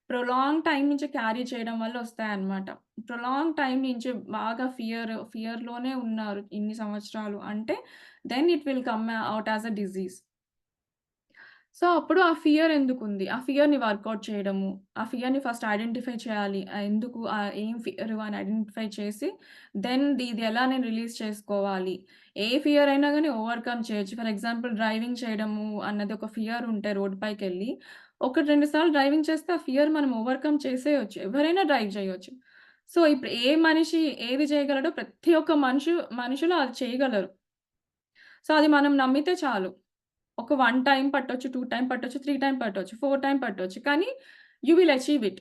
ప్రొలాంగ్ టైమ్ నుంచి క్యారీ చేయడం వల్ల వస్తాయన్నమాట. ప్రొలాంగ్ టైమ్ నుంచి బాగా ఫియర్‌లోనే ఉన్నారు ఇన్ని సంవత్సరాలు అంటే then it will come out as a disease. So, అప్పుడు ఆ ఫియర్ ఎందుకుంది? ఆ ఫియర్‌ని వర్కౌట్ చేయడము. ఆ ఫియర్‌ని ఫస్ట్ ఐడెంటిఫై చేయాలి. ఎందుకు ఏం ఫియరు అని ఐడెంటిఫై చేసి, దెన్ ఇది ఎలా నేను రిలీజ్ చేసుకోవాలి. ఏ ఫియర్ అయినా గాని ఓవర్‌కమ్ చేయొచ్చు. ఫర్ ఎగ్జాంపుల్ డ్రైవింగ్ చేయడము అన్నది ఒక ఫియర్ ఉంటే రోడ్ పైకెళ్ళి, ఒకటి 2 సార్లు డ్రైవింగ్ చేస్తే ఆ ఫియర్ మనం ఓవర్‌కమ్ చేసేయొచ్చు. ఎవరైనా డ్రైవ్ చేయొచ్చు. సో, ఇప్పుడు ఏ మనిషి ఏది చేయగలడో ప్రతి ఒక్క మనిషిలో అది చేయగలరు. సో, అది మనం నమ్మితే చాలు. ఒక 1 టైమ్ పట్టొచ్చు, 2 టైమ్ పట్టొచ్చు, 3 టైమ్ పట్టొచ్చు, 4 టైమ్ పట్టొచ్చు. కానీ యూ విల్ అచీవ్ ఇట్.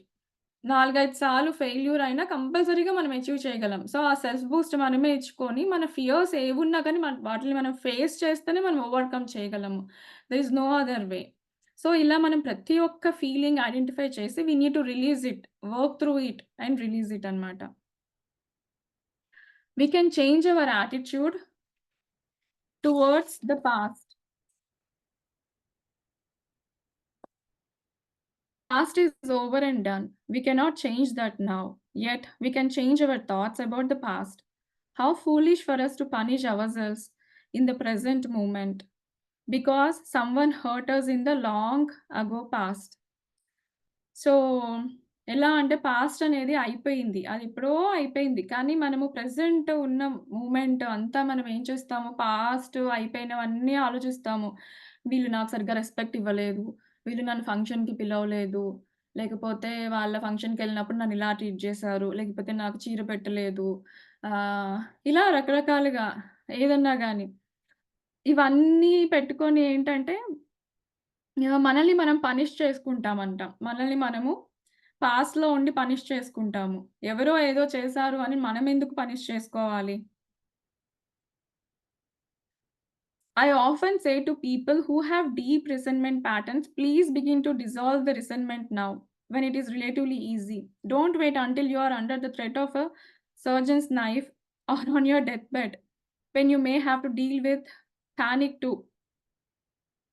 4, 5 సార్లు ఫెయిల్యూర్ అయినా కంపల్సరీగా మనం అచీవ్ చేయగలం. సో, ఆ సెల్ఫ్ బూస్ట్ మనమే ఇచ్చుకొని మన ఫియర్స్ ఏవున్నా కానీ వాటిని మనం ఫేస్ చేస్తేనే మనం ఓవర్‌కమ్ చేయగలము. There is no other way. So, ఇలా మనం ప్రతి ఒక్క ఫీలింగ్ ఐడెంటిఫై చేసి we need to release it. Work through it and release it అన్నమాట. We can change our attitude towards the past. Past is over and done. We cannot change that now. Yet, we can change our thoughts about the past. How foolish for us to punish ourselves in the present moment because someone hurt us in the long ago past. So, ఎలా అంటే past అనేది అయిపోయింది. అదెప్పుడో అయిపోయింది. కానీ మనము present ఉన్న moment అంతా మనం ఏం చేస్తాము, పాస్ట్ అయిపోయినవన్నీ ఆలోచిస్తాము. వీళ్ళు నాకు సరిగ్గా రెస్పెక్ట్ ఇవ్వలేదు. వీళ్ళు నన్ను ఫంక్షన్‌కి పిలవలేదు. లేకపోతే వాళ్ళ ఫంక్షన్‌కెళ్ళినప్పుడు నన్ను ఇలా ట్రీట్ చేశారు. లేకపోతే నాకు చీర పెట్టలేదు. ఇలా రకరకాలుగా ఏదన్నా గాని. ఇవన్నీ పెట్టుకొని ఏంటంటే మనల్ని మనం పనిష్ చేసుకుంటామంట. మనల్ని మనము పాస్ట్‌లో ఉండి పనిష్ చేసుకుంటాము. ఎవరో ఏదో చేశారు అని మనమెందుకు పనిష్ చేసుకోవాలి? I often say to people who have deep resentment patterns, please begin to dissolve the resentment now when it is relatively easy. Don't wait until you are under the threat of a surgeon's knife or on your deathbed when you may have to deal with panic too.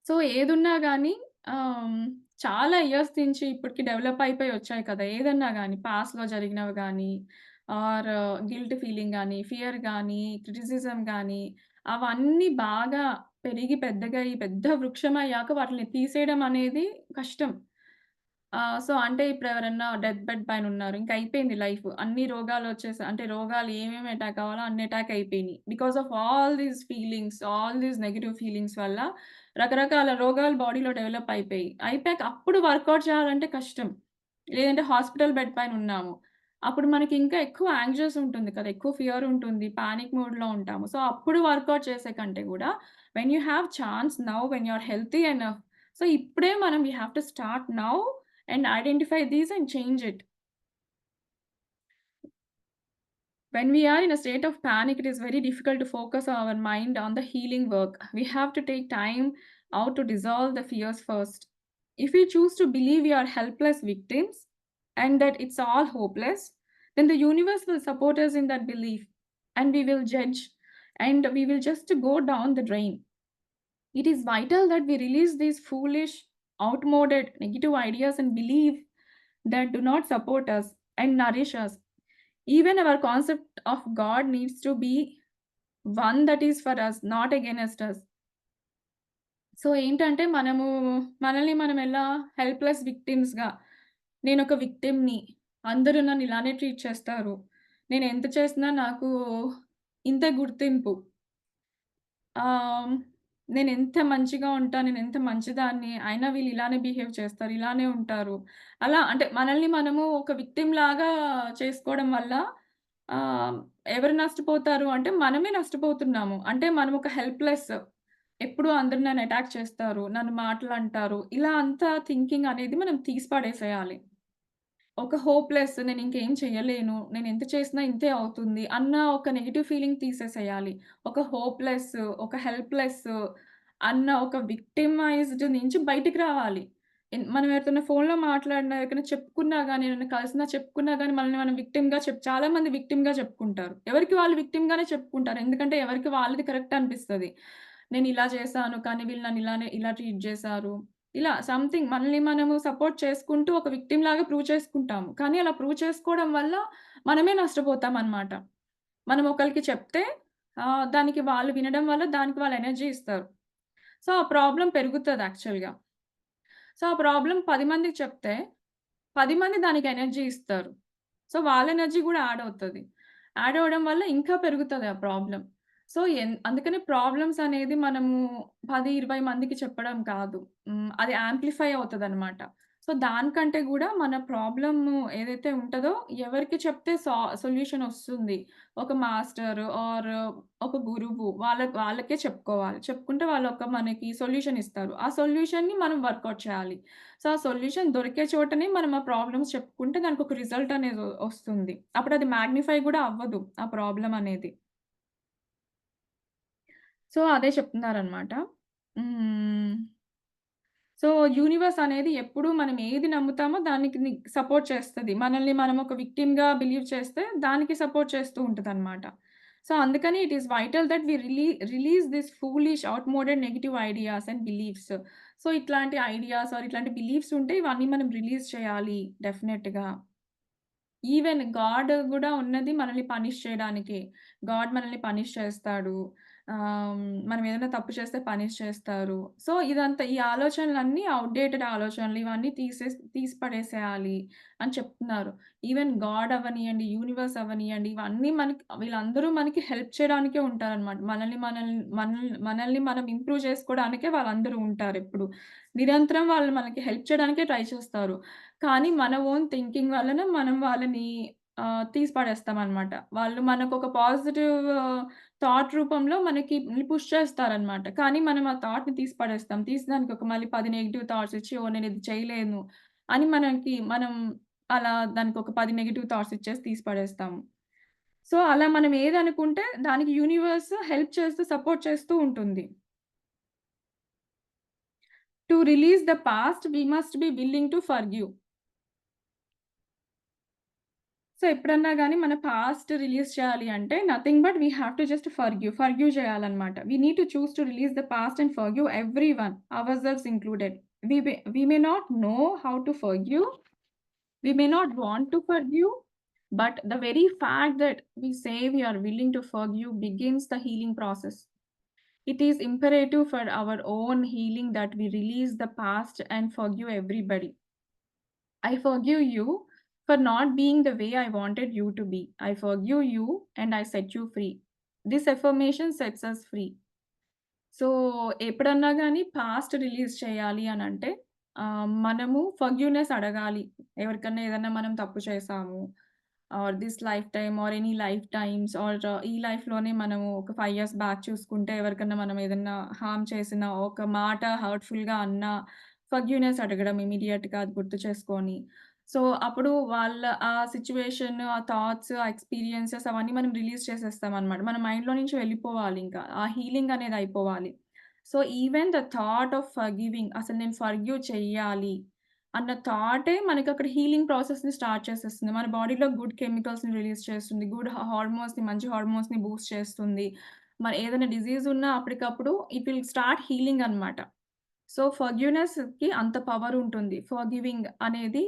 So, ఏదున్నా గానీ ఆహ్, చాలా years నుంచి ఇప్పటికి develop అయిపోయి వచ్చాయి కదా! ఏదన్నా గానీ పాస్ట్‌లో జరిగినవి గానీ, ఆర్ గిల్ట్ ఫీలింగ్ గానీ, ఫియర్ గానీ, క్రిటిసిజం గానీ, అవన్నీ బాగా పెరిగి పెద్దగయ్యి పెద్ద వృక్షమయ్యాక వాటిని తీసేయడం అనేది కష్టం. సో, అంటే ఇప్పుడెవరన్నా డెత్ బెడ్ పైనున్నారు. ఇంక అయిపోయింది లైఫ్. అన్ని రోగాలొచ్చేసా అంటే రోగాలు ఏమేమి అటాక్ అవ్వాలో అన్ని అటాక్ అయిపోయినియి. Because of all these feelings, all these negative feelings వల్ల రకరకాల రోగాలు బాడీలో డెవలప్ అయిపోయి. అయిపోయాక అప్పుడు వర్కౌట్ చేయాలంటే కష్టం. లేదంటే హాస్పిటల్ బెడ్ పైనున్నాము. అప్పుడు మనకి ఇంకా ఎక్కువ యాంగ్షియస్ ఉంటుంది కదా! ఎక్కువ ఫియర్ ఉంటుంది. పానిక్ మోడ్‌లో ఉంటాము. సో, అప్పుడు వర్కౌట్ చేసే కంటే గూడా when you have chance now when you are healthy enough so, ఇప్పుడే మనం we have to start now and identify these and change it. When we are in a state of panic, it is very difficult to focus our mind on the healing work. We have to take time out to dissolve the fears first. If we choose to believe we are helpless victims and that it's all hopeless, then the universe will support us in that belief and we will judge and we will just go down the drain. It is vital that we release these foolish, outmoded, negative ideas and believe that do not support us and nourish us. Even our concept of God needs to be one that is for us, not against us. So, ఏంటంటే మనల్ని మనం ఎలా helpless విక్టిమ్స్‌గా నేనొక విక్టిమ్‌ని. అందరూ నన్ను ఇలానే treat చేస్తారు. నేనెంత చేసినా నాకు ఇంతే గుర్తింపు. ఆహ్, నేనెంత మంచిగా ఉంటా, నేనెంత మంచిదాన్ని, అయినా వీళ్ళు ఇలానే బిహేవ్ చేస్తారు, ఇలానే ఉంటారు. అలా అంటే మనల్ని మనము ఒక విక్టిమ్‌లాగా చేసుకోవడం వల్ల ఆహ్, ఎవరు నష్టపోతారు అంటే మనమే నష్టపోతున్నాము. అంటే మనం ఒక హెల్ప్‌లెస్. ఎప్పుడు అందరూ నన్ను అటాక్ చేస్తారు, నన్ను మాటలంటారు. ఇలా అంతా థింకింగ్ అనేది మనం తీసి పడేసేయాలి. ఒక హోప్‌లెస్ నేనింకేం చెయ్యలేను. నేనెంత చేసినా ఇంతే అవుతుంది అన్న ఒక నెగెటివ్ ఫీలింగ్ తీసేసేయాలి. ఒక హోప్‌లెస్, ఒక హెల్ప్‌లెస్ అన్న ఒక విక్టిమైజ్డ్ నుంచి బయటికి రావాలి. మనం ఎవరితోనా ఫోన్‌లో మాట్లాడినా, ఎవరికైనా చెప్పుకున్నా గాని, ఎవరైనా కలిసినా చెప్పుకున్నా గాని మనల్ని మనం విక్టిమ్‌గా చాలా మంది విక్టిమ్‌గా చెప్పుకుంటారు. ఎవరికి వాళ్ళు విక్టిమ్‌గానే చెప్పుకుంటారు. ఎందుకంటే ఎవరికి వాళ్ళది కరెక్ట్ అనిపిస్తది. నేనిలా చేశాను కానీ వీళ్ళు నన్ను ఇలా ట్రీట్ చేశారు. ఇలా సంథింగ్ మనల్ని మనము సపోర్ట్ చేసుకుంటూ ఒక విక్టిమ్‌లాగా ప్రూవ్ చేసుకుంటాము. కానీ అలా ప్రూవ్ చేసుకోవడం వల్ల మనమే నష్టపోతామనమాట. మనం ఒకళ్ళకి చెప్తే దానికి వాళ్ళు వినడం వల్ల దానికి వాళ్ళు ఎనర్జీ ఇస్తారు. సో, ఆ ప్రాబ్లమ్ పెరుగుతది యాక్చువల్‌గా. సో, ఆ ప్రాబ్లమ్ 10 మందికి చెప్తే 10 మంది దానికి ఎనర్జీ ఇస్తారు. సో, వాళ్ళ ఎనర్జీ గూడా యాడ్ అవుతది. యాడ్ అవ్వడం వల్ల ఇంకా పెరుగుతది ఆ ప్రాబ్లమ్. సో, అందుకని ప్రాబ్లమ్స్ అనేది మనము 10, 20 మందికి చెప్పడం కాదు. అది యాంప్లిఫై అవుతదనమాట. సో, దానికంటే గూడా మన ప్రాబ్లము ఏదైతే ఉంటదో ఎవరికి చెప్తే సొల్యూషన్ ఒస్తుంది. ఒక మాస్టర్ ఆర్ ఒక గురువు వాళ్ళకే చెప్పుకోవాలి. చెప్పుకుంటే వాళ్ళొక మనకి సొల్యూషన్ ఇస్తారు. ఆ సొల్యూషన్‌ని మనం వర్కౌట్ చేయాలి. సో, ఆ సొల్యూషన్ దొరికే చోటనే మనం ఆ ప్రాబ్లమ్స్ చెప్పుకుంటే దానికొక రిజల్ట్ అనేది ఒస్తుంది. అప్పుడది మాగ్నిఫై గూడా అవ్వదు ఆ ప్రాబ్లమ్ అనేది. సో, అదే చెప్తున్నారనమాట. హ్మ్. సో, యూనివర్స్ అనేది ఎప్పుడూ మనం ఏది నమ్ముతామో దానికి సపోర్ట్ చేస్తది. మనల్ని మనం ఒక విక్టిమ్‌గా బిలీవ్ చేస్తే దానికి సపోర్ట్ చేస్తూ ఉంటదనమాట. సో, అందుకని it is vital that we release this foolish outmoded negative ideas and beliefs. So, ఇట్లాంటి ఐడియాస్ ఆర్ ఇట్లాంటి బిలీఫ్స్ ఉంటే ఇవన్నీ మనం రిలీజ్ చేయాలి డెఫినెట్‌గా. ఈవెన్ గాడ్ గూడా ఉన్నది మనల్ని పనిష్ చేయడానికే. గాడ్ మనల్ని పనిష్ చేస్తాడు. మనం ఏదైనా తప్పు చేస్తే పనిష్ చేస్తారు. సో, ఇదంతా ఈ ఆలోచనలన్నీ ఔట్‌డేటెడ్ ఆలోచనలు. ఇవన్నీ తీసి పడేసేయాలి అని చెప్తున్నారు. ఈవెన్ గాడ్ అవ్వనియండి, యూనివర్స్ అవ్వనియండి, ఇవన్నీ వీళ్ళందరూ మనకి హెల్ప్ చేయడానికే ఉంటారనమాట. మనల్ని మనం ఇంప్రూవ్ చేసుకోవడానికే వాళ్ళందరూ ఉంటారెప్పుడు. నిరంతరం వాళ్ళు మనకి హెల్ప్ చేయడానికే ట్రై చేస్తారు. కానీ మన ఓన్ థింకింగ్ వలన మనం వాళ్ళని తీసి పడేస్తామనమాట. వాళ్ళు మనకొక పాజిటివ్ థాట్ రూపంలో మనకి పుష్ చేస్తారనమాట. కానీ మనం ఆ థాట్‌ని తీసి పడేస్తాం. తీసి దానికి ఒక మళ్ళీ 10 నెగెటివ్ థాట్స్ ఇచ్చి, ఓహ్! నేనిది చేయలేను అని మనం అలా దానికొక 10 నెగెటివ్ థాట్స్ ఇచ్చేసి తీసి పడేస్తాము. సో, అలా మనం ఏదనుకుంటే దానికి యూనివర్స్ హెల్ప్ చేస్తూ, సపోర్ట్ చేస్తూ ఉంటుంది. To release the past we must be willing to forgive. So, ఎప్పుడన్నా గాని మన పాస్ట్ రిలీజ్ చేయాలి అంటే nothing but we have to just forgive చేయాలన్నమాట. We need to choose to release the past and forgive everyone ourselves included. We may not know how to forgive. We may not want to forgive, but the very fact that we say we are willing to forgive begins the healing process. It is imperative for our own healing that we release the past and forgive everybody. I forgive you for not being the way I wanted you to be. I forgive you and I set you free. This affirmation sets us free. So, ఎప్పుడన్నా గాని past release చేయాలి అనంటే మనము forgiveness అడగాలి. ఎవరికన్నా ఏదన్నా మనం తప్పు చేశాము. This life time or any life times or ఈ లైఫ్‌లోనే మనము ఒక 5 ఇయర్స్ బ్యాక్ చూసుకుంటే ఎవరికన్నా మనం ఏదన్నా హార్మ్ చేసినా, ఒక మాట హర్ట్‌ఫుల్‌గా అన్నా ఫర్‌గివ్‌నెస్ అడగడం ఇమ్మీడియేట్‌గా అది గుర్తు చేసుకొని. సో, అప్పుడు వాళ్ళ ఆ సిట్యుయేషన్, ఆ థాట్స్, ఆ ఎక్స్‌పీరియన్సెస్ అవన్నీ మనం రిలీజ్ చేసేస్తామనమాట. మన మైండ్‌లో నుంచి వెళ్ళిపోవాలింకా. ఆ హీలింగ్ అనేది అయిపోవాలి. So, even the thought of forgiving అసలు నేను ఫర్‌గివ్ చెయ్యాలి అన్న థాటే మనకక్కడ హీలింగ్ ప్రాసెస్‌ని స్టార్ట్ చేసేస్తుంది. మన బాడీలో గుడ్ కెమికల్స్‌ని రిలీజ్ చేస్తుంది. గుడ్ హార్మోన్స్‌ని మంచి హార్మోన్స్‌ని బూస్ట్ చేస్తుంది. మరి ఏదైనా డిసీజ్ ఉన్నా అప్పటికప్పుడు ఇట్ విల్ స్టార్ట్ హీలింగ్ అనమాట. సో, ఫర్‌గివ్‌నెస్‌కి అంత పవర్ ఉంటుంది. ఫర్‌గివింగ్ అనేది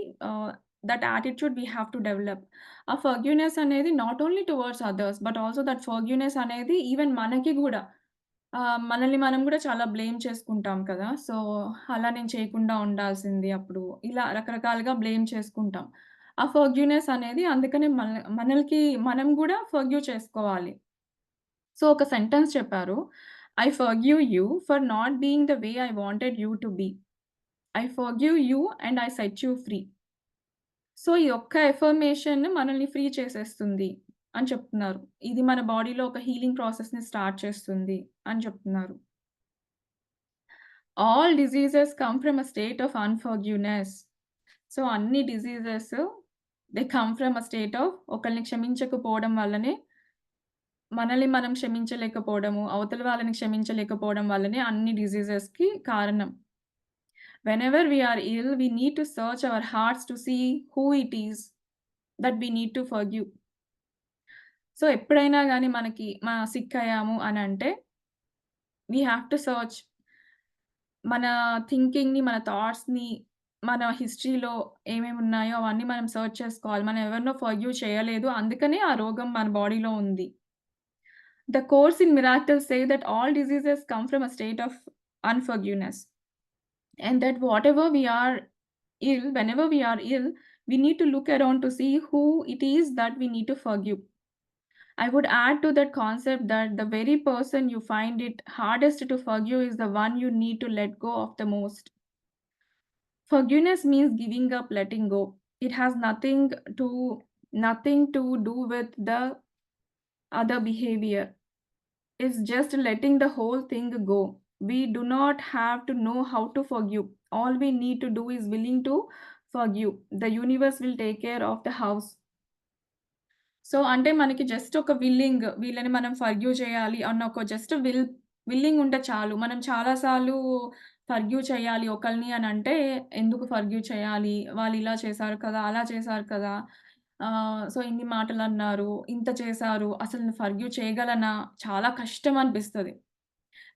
that attitude we have to develop. ఆ ఫర్‌గివ్‌నెస్ అనేది not only towards others but also that forgiveness అనేది ఈవెన్ మనకి గూడా మనల్ని మనం గూడా చాలా బ్లేమ్ చేసుకుంటాం కదా! సో, అలా నేను చేయకుండా ఉండాల్సింది అప్పుడు. ఇలా రకరకాలుగా బ్లేమ్ చేసుకుంటాం. ఆ ఫర్‌గివ్‌నెస్ అనేది అందుకనే మనలకి మనం గూడా ఫర్‌గివ్ చేసుకోవాలి. సో, ఒక సెంటెన్స్ చెప్పారు. I forgive you for not being the way I wanted you to be. I forgive you and I set you free. So, ఈ ఒక్క అఫర్మేషన్ మనల్ని ఫ్రీ చేసేస్తుంది అని చెప్తున్నారు. ఇది మన బాడీలో ఒక హీలింగ్ ప్రాసెస్‌ని స్టార్ట్ చేస్తుంది అని చెప్తున్నారు. All diseases come from a state of unforgiveness. So, అన్ని diseases they come from a state of ఒకళ్ళని క్షమించకపోవడం వల్లనే, మనల్ని మనం క్షమించలేకపోవడము, అవతల వాళ్ళని క్షమించలేకపోవడం వల్లనే అన్ని డిసీజెస్‌కి కారణం. Whenever we are ill, we need to search our hearts to see who it is that we need to forgive. So, ఎప్పుడైనా గాని మనకి సిక్ అయ్యాము అనంటే, వి హావ్ టు సెర్చ్ మన థింకింగ్‌ని, మన థాట్స్‌ని, మన హిస్టరీలో ఏమేమున్నాయో అవన్నీ మనం సెర్చ్ చేసుకోవాలి. మనం ఎవరినో ఫర్‌గివ్ చేయలేదు. అందుకనే ఆ రోగం మన బాడీలో ఉంది. The course in miracles say that all diseases come from a state of unforgiveness. And that whenever we are ill, we need to look around to see who it is that we need to forgive. I would add to that concept that the very person you find it hardest to forgive is the one you need to let go of the most. Forgiveness means giving up, letting go. It has nothing to do with the other behavior. It's just letting the whole thing go. We do not have to know how to forgive. All we need to do is willing to forgive. The universe will take care of the house. So, అంటే మనకి just ఒక వీళ్ళని మనం forgive చేయాలి అన్న ఒక just willing ఉంటే చాలు. మనం చాలా సార్లు ఫర్‌గివ్ చేయాలి ఒకళ్ళని అనంటే, ఎందుకు ఫర్‌గివ్ చేయాలి? వాళ్ళు ఇలా చేశారు కదా! అలా చేశారు కదా! సో, ఇన్ని మాటలన్నారు, ఇంత చేశారు. అసలు నేను ఫర్‌గివ్ చేయగలనా? చాలా కష్టం అనిపిస్తది.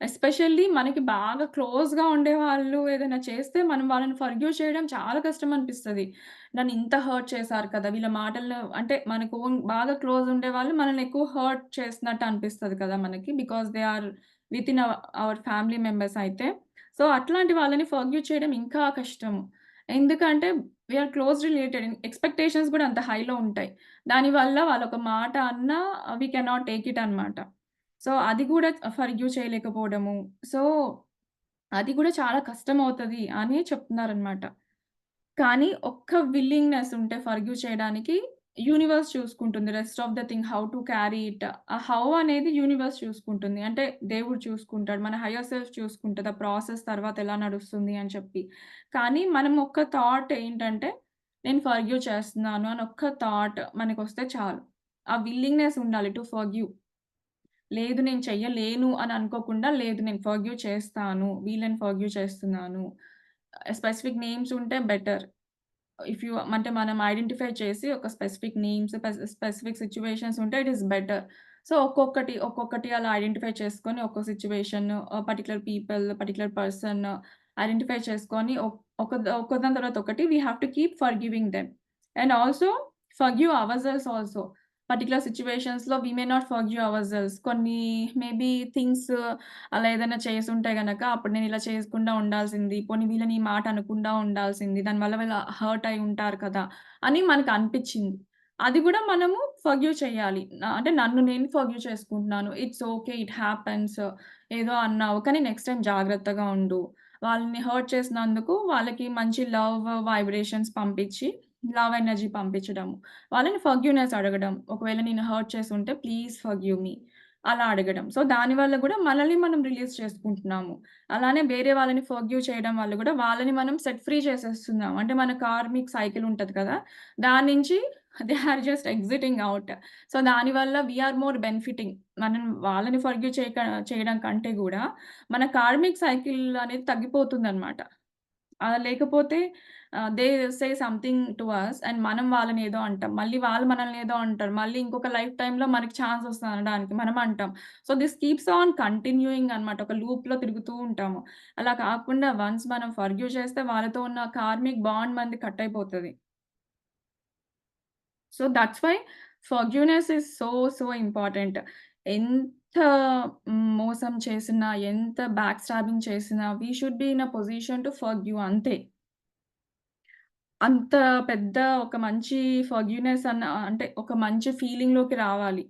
ఎస్పెషల్లీ మనకి బాగా క్లోజ్‌గా ఉండేవాళ్ళు ఏదైనా చేస్తే మనం వాళ్ళని ఫర్‌గివ్ చేయడం చాలా కష్టం అనిపిస్తది. నన్ను ఇంత హర్ట్ చేశారు కదా! వీళ్ళ మాటల్లో అంటే మనకు బాగా క్లోజ్ ఉండేవాళ్ళు మనల్ని ఎక్కువ హర్ట్ చేసినట్టు అనిపిస్తది కదా మనకి. Because they are within our family members అయితే. సో, అట్లాంటి వాళ్ళని ఫర్‌గివ్ చేయడం ఇంకా కష్టము. ఎందుకంటే we are close related. Expectations కూడా అంత హైలో ఉంటాయి. దానివల్ల వాళ్ళొక మాట అన్నా వి కెనాట్ టేక్ ఇట్ అన్నమాట. సో, అది గూడా ఫర్‌గివ్ చేయలేకపోవడము. సో, అది గూడా చాలా కష్టమవుతది అని చెప్తున్నారనమాట. కానీ ఒక్క విల్లింగ్‌నెస్ ఉంటే ఫర్‌గివ్ చేయడానికి యూనివర్స్ చూసుకుంటుంది. Rest of the thing how to carry it. ఆ హౌ అనేది యూనివర్స్ చూసుకుంటుంది. అంటే దేవుడు చూసుకుంటాడు. మన హయ్యర్ సెల్ఫ్ చూసుకుంటది. ఆ ప్రాసెస్ తర్వాత ఎలా నడుస్తుంది అని చెప్పి. కానీ మనం ఒక్క థాట్ ఏంటంటే, నేను ఫర్‌గివ్ చేస్తున్నాను అని ఒక్క థాట్ మనకొస్తే చాలు. ఆ విల్లింగ్‌నెస్ ఉండాలి టు ఫర్‌గివ్. లేదు నేను చెయ్యలేను అని అనుకోకుండా, లేదు నేను ఫర్‌గివ్ చేస్తాను. వీళ్ళని ఫర్‌గివ్ చేస్తున్నాను. స్పెసిఫిక్ నేమ్స్ ఉంటే బెటర్. ఇఫ్ యూ అంటే మనం ఐడెంటిఫై చేసి ఒక స్పెసిఫిక్ నేమ్స్, స్పెసిఫిక్ సిట్యుయేషన్స్ ఉంటే ఇట్ ఈస్ బెటర్. సో, ఒక్కొక్కటి అలా ఐడెంటిఫై చేసుకొని ఒక్కో situation, particular people, particular person identify చేసుకొని ఒకదాని తర్వాత ఒకటి we have to keep forgiving them. And also forgive ourselves also. Particular సిట్యుయేషన్స్‌లో we may not forgive ourselves. కొన్ని మేబీ థింగ్స్ అలా ఏదైనా చేసుంటే గనక, అప్పుడు నేనిలా చేయకుండా ఉండాల్సింది. పోనీ వీళ్ళని ఈ మాట అనకుండా ఉండాల్సింది. దానివల్ల వీళ్ళు హర్ట్ అయి ఉంటారు కదా! అని మనకనిపిచ్చింది. అది గూడా మనము ఫర్‌గివ్ చేయాలి. అంటే నన్ను నేను ఫర్‌గివ్ చేసుకుంటున్నాను. It's okay. It happens. ఏదో అన్నావు. కానీ నెక్స్ట్ టైమ్ జాగ్రత్తగా ఉండు. వాళ్ళని హర్ట్ చేసినందుకు వాళ్ళకి మంచి లవ్ వైబ్రేషన్స్ పంపించి, లవ్ ఎనర్జీ పంపించడము. వాళ్ళని ఫర్‌గివ్‌నెస్ అడగడం. ఒకవేళ నేను హర్ట్ చేసుంటే ప్లీజ్ ఫర్‌గివ్ మీ. అలా అడగడం. సో, దానివల్ల గూడా మనల్ని మనం రిలీజ్ చేసుకుంటున్నాము. అలానే వేరే వాళ్ళని ఫర్‌గివ్ చేయడం వల్ల గూడా వాళ్ళని మనం సెట్ ఫ్రీ చేసేస్తున్నాం. అంటే మన కార్మిక్ సైకిల్ ఉంటది కదా! దాని నుంచి they are just exiting out. So, దానివల్ల వి ఆర్ మోర్ బెనిఫిటింగ్. మనం వాళ్ళని ఫర్‌గివ్ చేయడం కంటే గూడా మన కార్మిక్ సైకిల్ అనేది తగ్గిపోతుందనమాట. లేకపోతే they say something to us and మనం వాళ్ళని ఏదో అంటాం. మళ్ళీ వాళ్ళు మనల్ని ఏదో అంటారు. మళ్ళీ ఇంకొక లైఫ్ టైమ్‌లో మనకి ఛాన్స్ వస్తది అనడానికి మనం అంటాం. So, this keeps on continuing అనమాట. ఒక లూప్‌లో తిరుగుతూ ఉంటాము. అలా కాకుండా వన్స్ మనం ఫర్‌గివ్ చేస్తే వాళ్ళతో ఉన్న కార్మిక్ బాండ్ మనది కట్ అయిపోతది. So, that's why forgiveness is so important. ఎంత మోసం చేసినా, ఎంత బ్యాక్ స్టాబింగ్ చేసినా we should be in a position to forgive అంతే. అంత పెద్ద ఒక మంచి ఫర్‌గివ్‌నెస్ అంటే ఒక మంచి ఫీలింగ్‌లోకి రావాలి.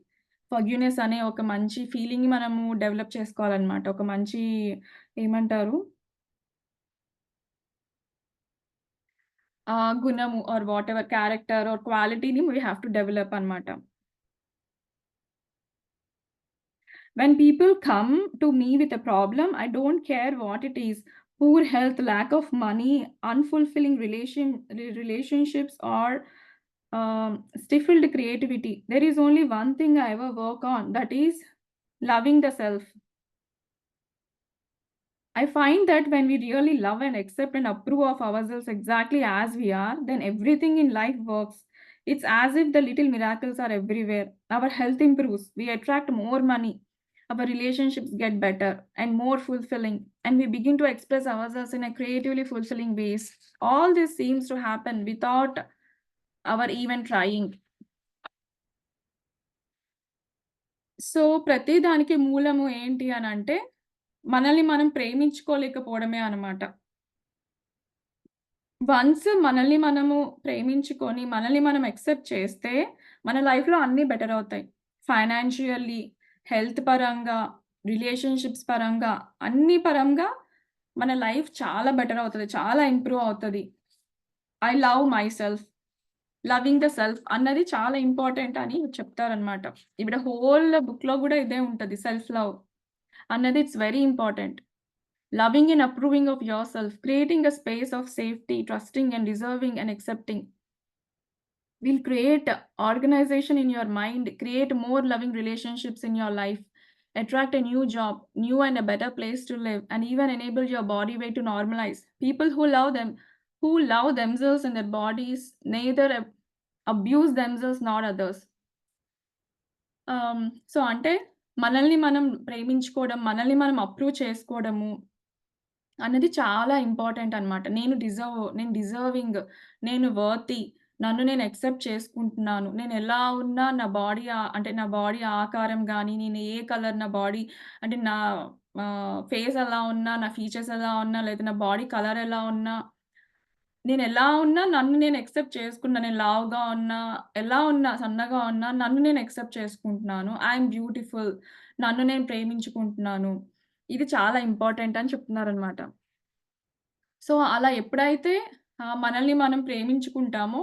ఫర్‌గివ్‌నెస్ అనే ఒక మంచి ఫీలింగ్‌ని మనము డెవలప్ చేసుకోవాలనమాట. ఒక మంచి ఏమంటారు? గుణము ఆర్ వాటెవర్ క్యారెక్టర్ ఆర్ క్వాలిటీని వి హావ్ టు డెవలప్ అనమాట. When people come to me with a problem, I don't care what it is. Poor health, lack of money, unfulfilling relationships, or stifled creativity. There is only one thing I ever work on, that is loving the self. I find that when we really love and accept and approve of ourselves exactly as we are, then everything in life works. It's as if the little miracles are everywhere. Our health improves, we attract more money, our relationships get better and more fulfilling, and we begin to express ourselves in a creatively fulfilling ways. All this seems to happen without our even trying. So, ప్రతి దానికి మూలము ఏంటి అనంటే, మనల్ని మనం ప్రేమించుకోలేకపోవడమే అనమాట. Once మనల్ని మనము ప్రేమించుకొని, మనల్ని మనం యాక్సెప్ట్ చేస్తే, మన లైఫ్‌లో అన్నీ బెటర్ అవుతాయి. ఫైనాన్షియల్లీ, హెల్త్ పరంగా, రిలేషన్‌షిప్స్ పరంగా, అన్ని పరంగా మన లైఫ్ చాలా బెటర్ అవుతది. చాలా ఇంప్రూవ్ అవుతది. I love myself. Loving the self అన్నది చాలా ఇంపార్టెంట్ అని చెప్తారనమాట. ఇప్పుడు హోల్ బుక్‌లో గూడా ఇదే ఉంటది. సెల్ఫ్ లవ్ అన్నది it's very important. Loving and approving of yourself, creating a space of safety, trusting and deserving and accepting will create organization in your mind, create more loving relationships in your life, attract a new job, new and a better place to live, and even enable your body weight to normalize. People who love themselves and their bodies, neither abuse themselves nor others. So, అంటే మనల్ని మనం ప్రేమించుకోవడం, మనల్ని మనం approve చేసుకోవడము అన్నది చాలా important అనమాట. నేను డిజర్వింగ్, నేను వర్తీ, నన్ను నేను యాక్సెప్ట్ చేసుకుంటున్నాను. నేనెలా ఉన్నా నా బాడీ ఆకారం గాని, నేను ఏ కలర్ నా బాడీ అంటే నా ఫేస్ ఎలా ఉన్నా, నా ఫీచర్స్ ఎలా ఉన్నా, లేదా నా బాడీ కలర్ ఎలా ఉన్నా, నేనెలా ఉన్నా నన్ను నేను యాక్సెప్ట్ చేసుకున్నా. నేను లావుగా ఉన్నా, ఎలా ఉన్నా, సన్నగా ఉన్నా నన్ను నేను యాక్సెప్ట్ చేసుకుంటున్నాను. I am beautiful. నన్ను నేను ప్రేమించుకుంటున్నాను. ఇది చాలా ఇంపార్టెంట్ అని చెప్తున్నారనమాట. సో, అలా ఎప్పుడైతే మనల్ని మనం ప్రేమించుకుంటామో,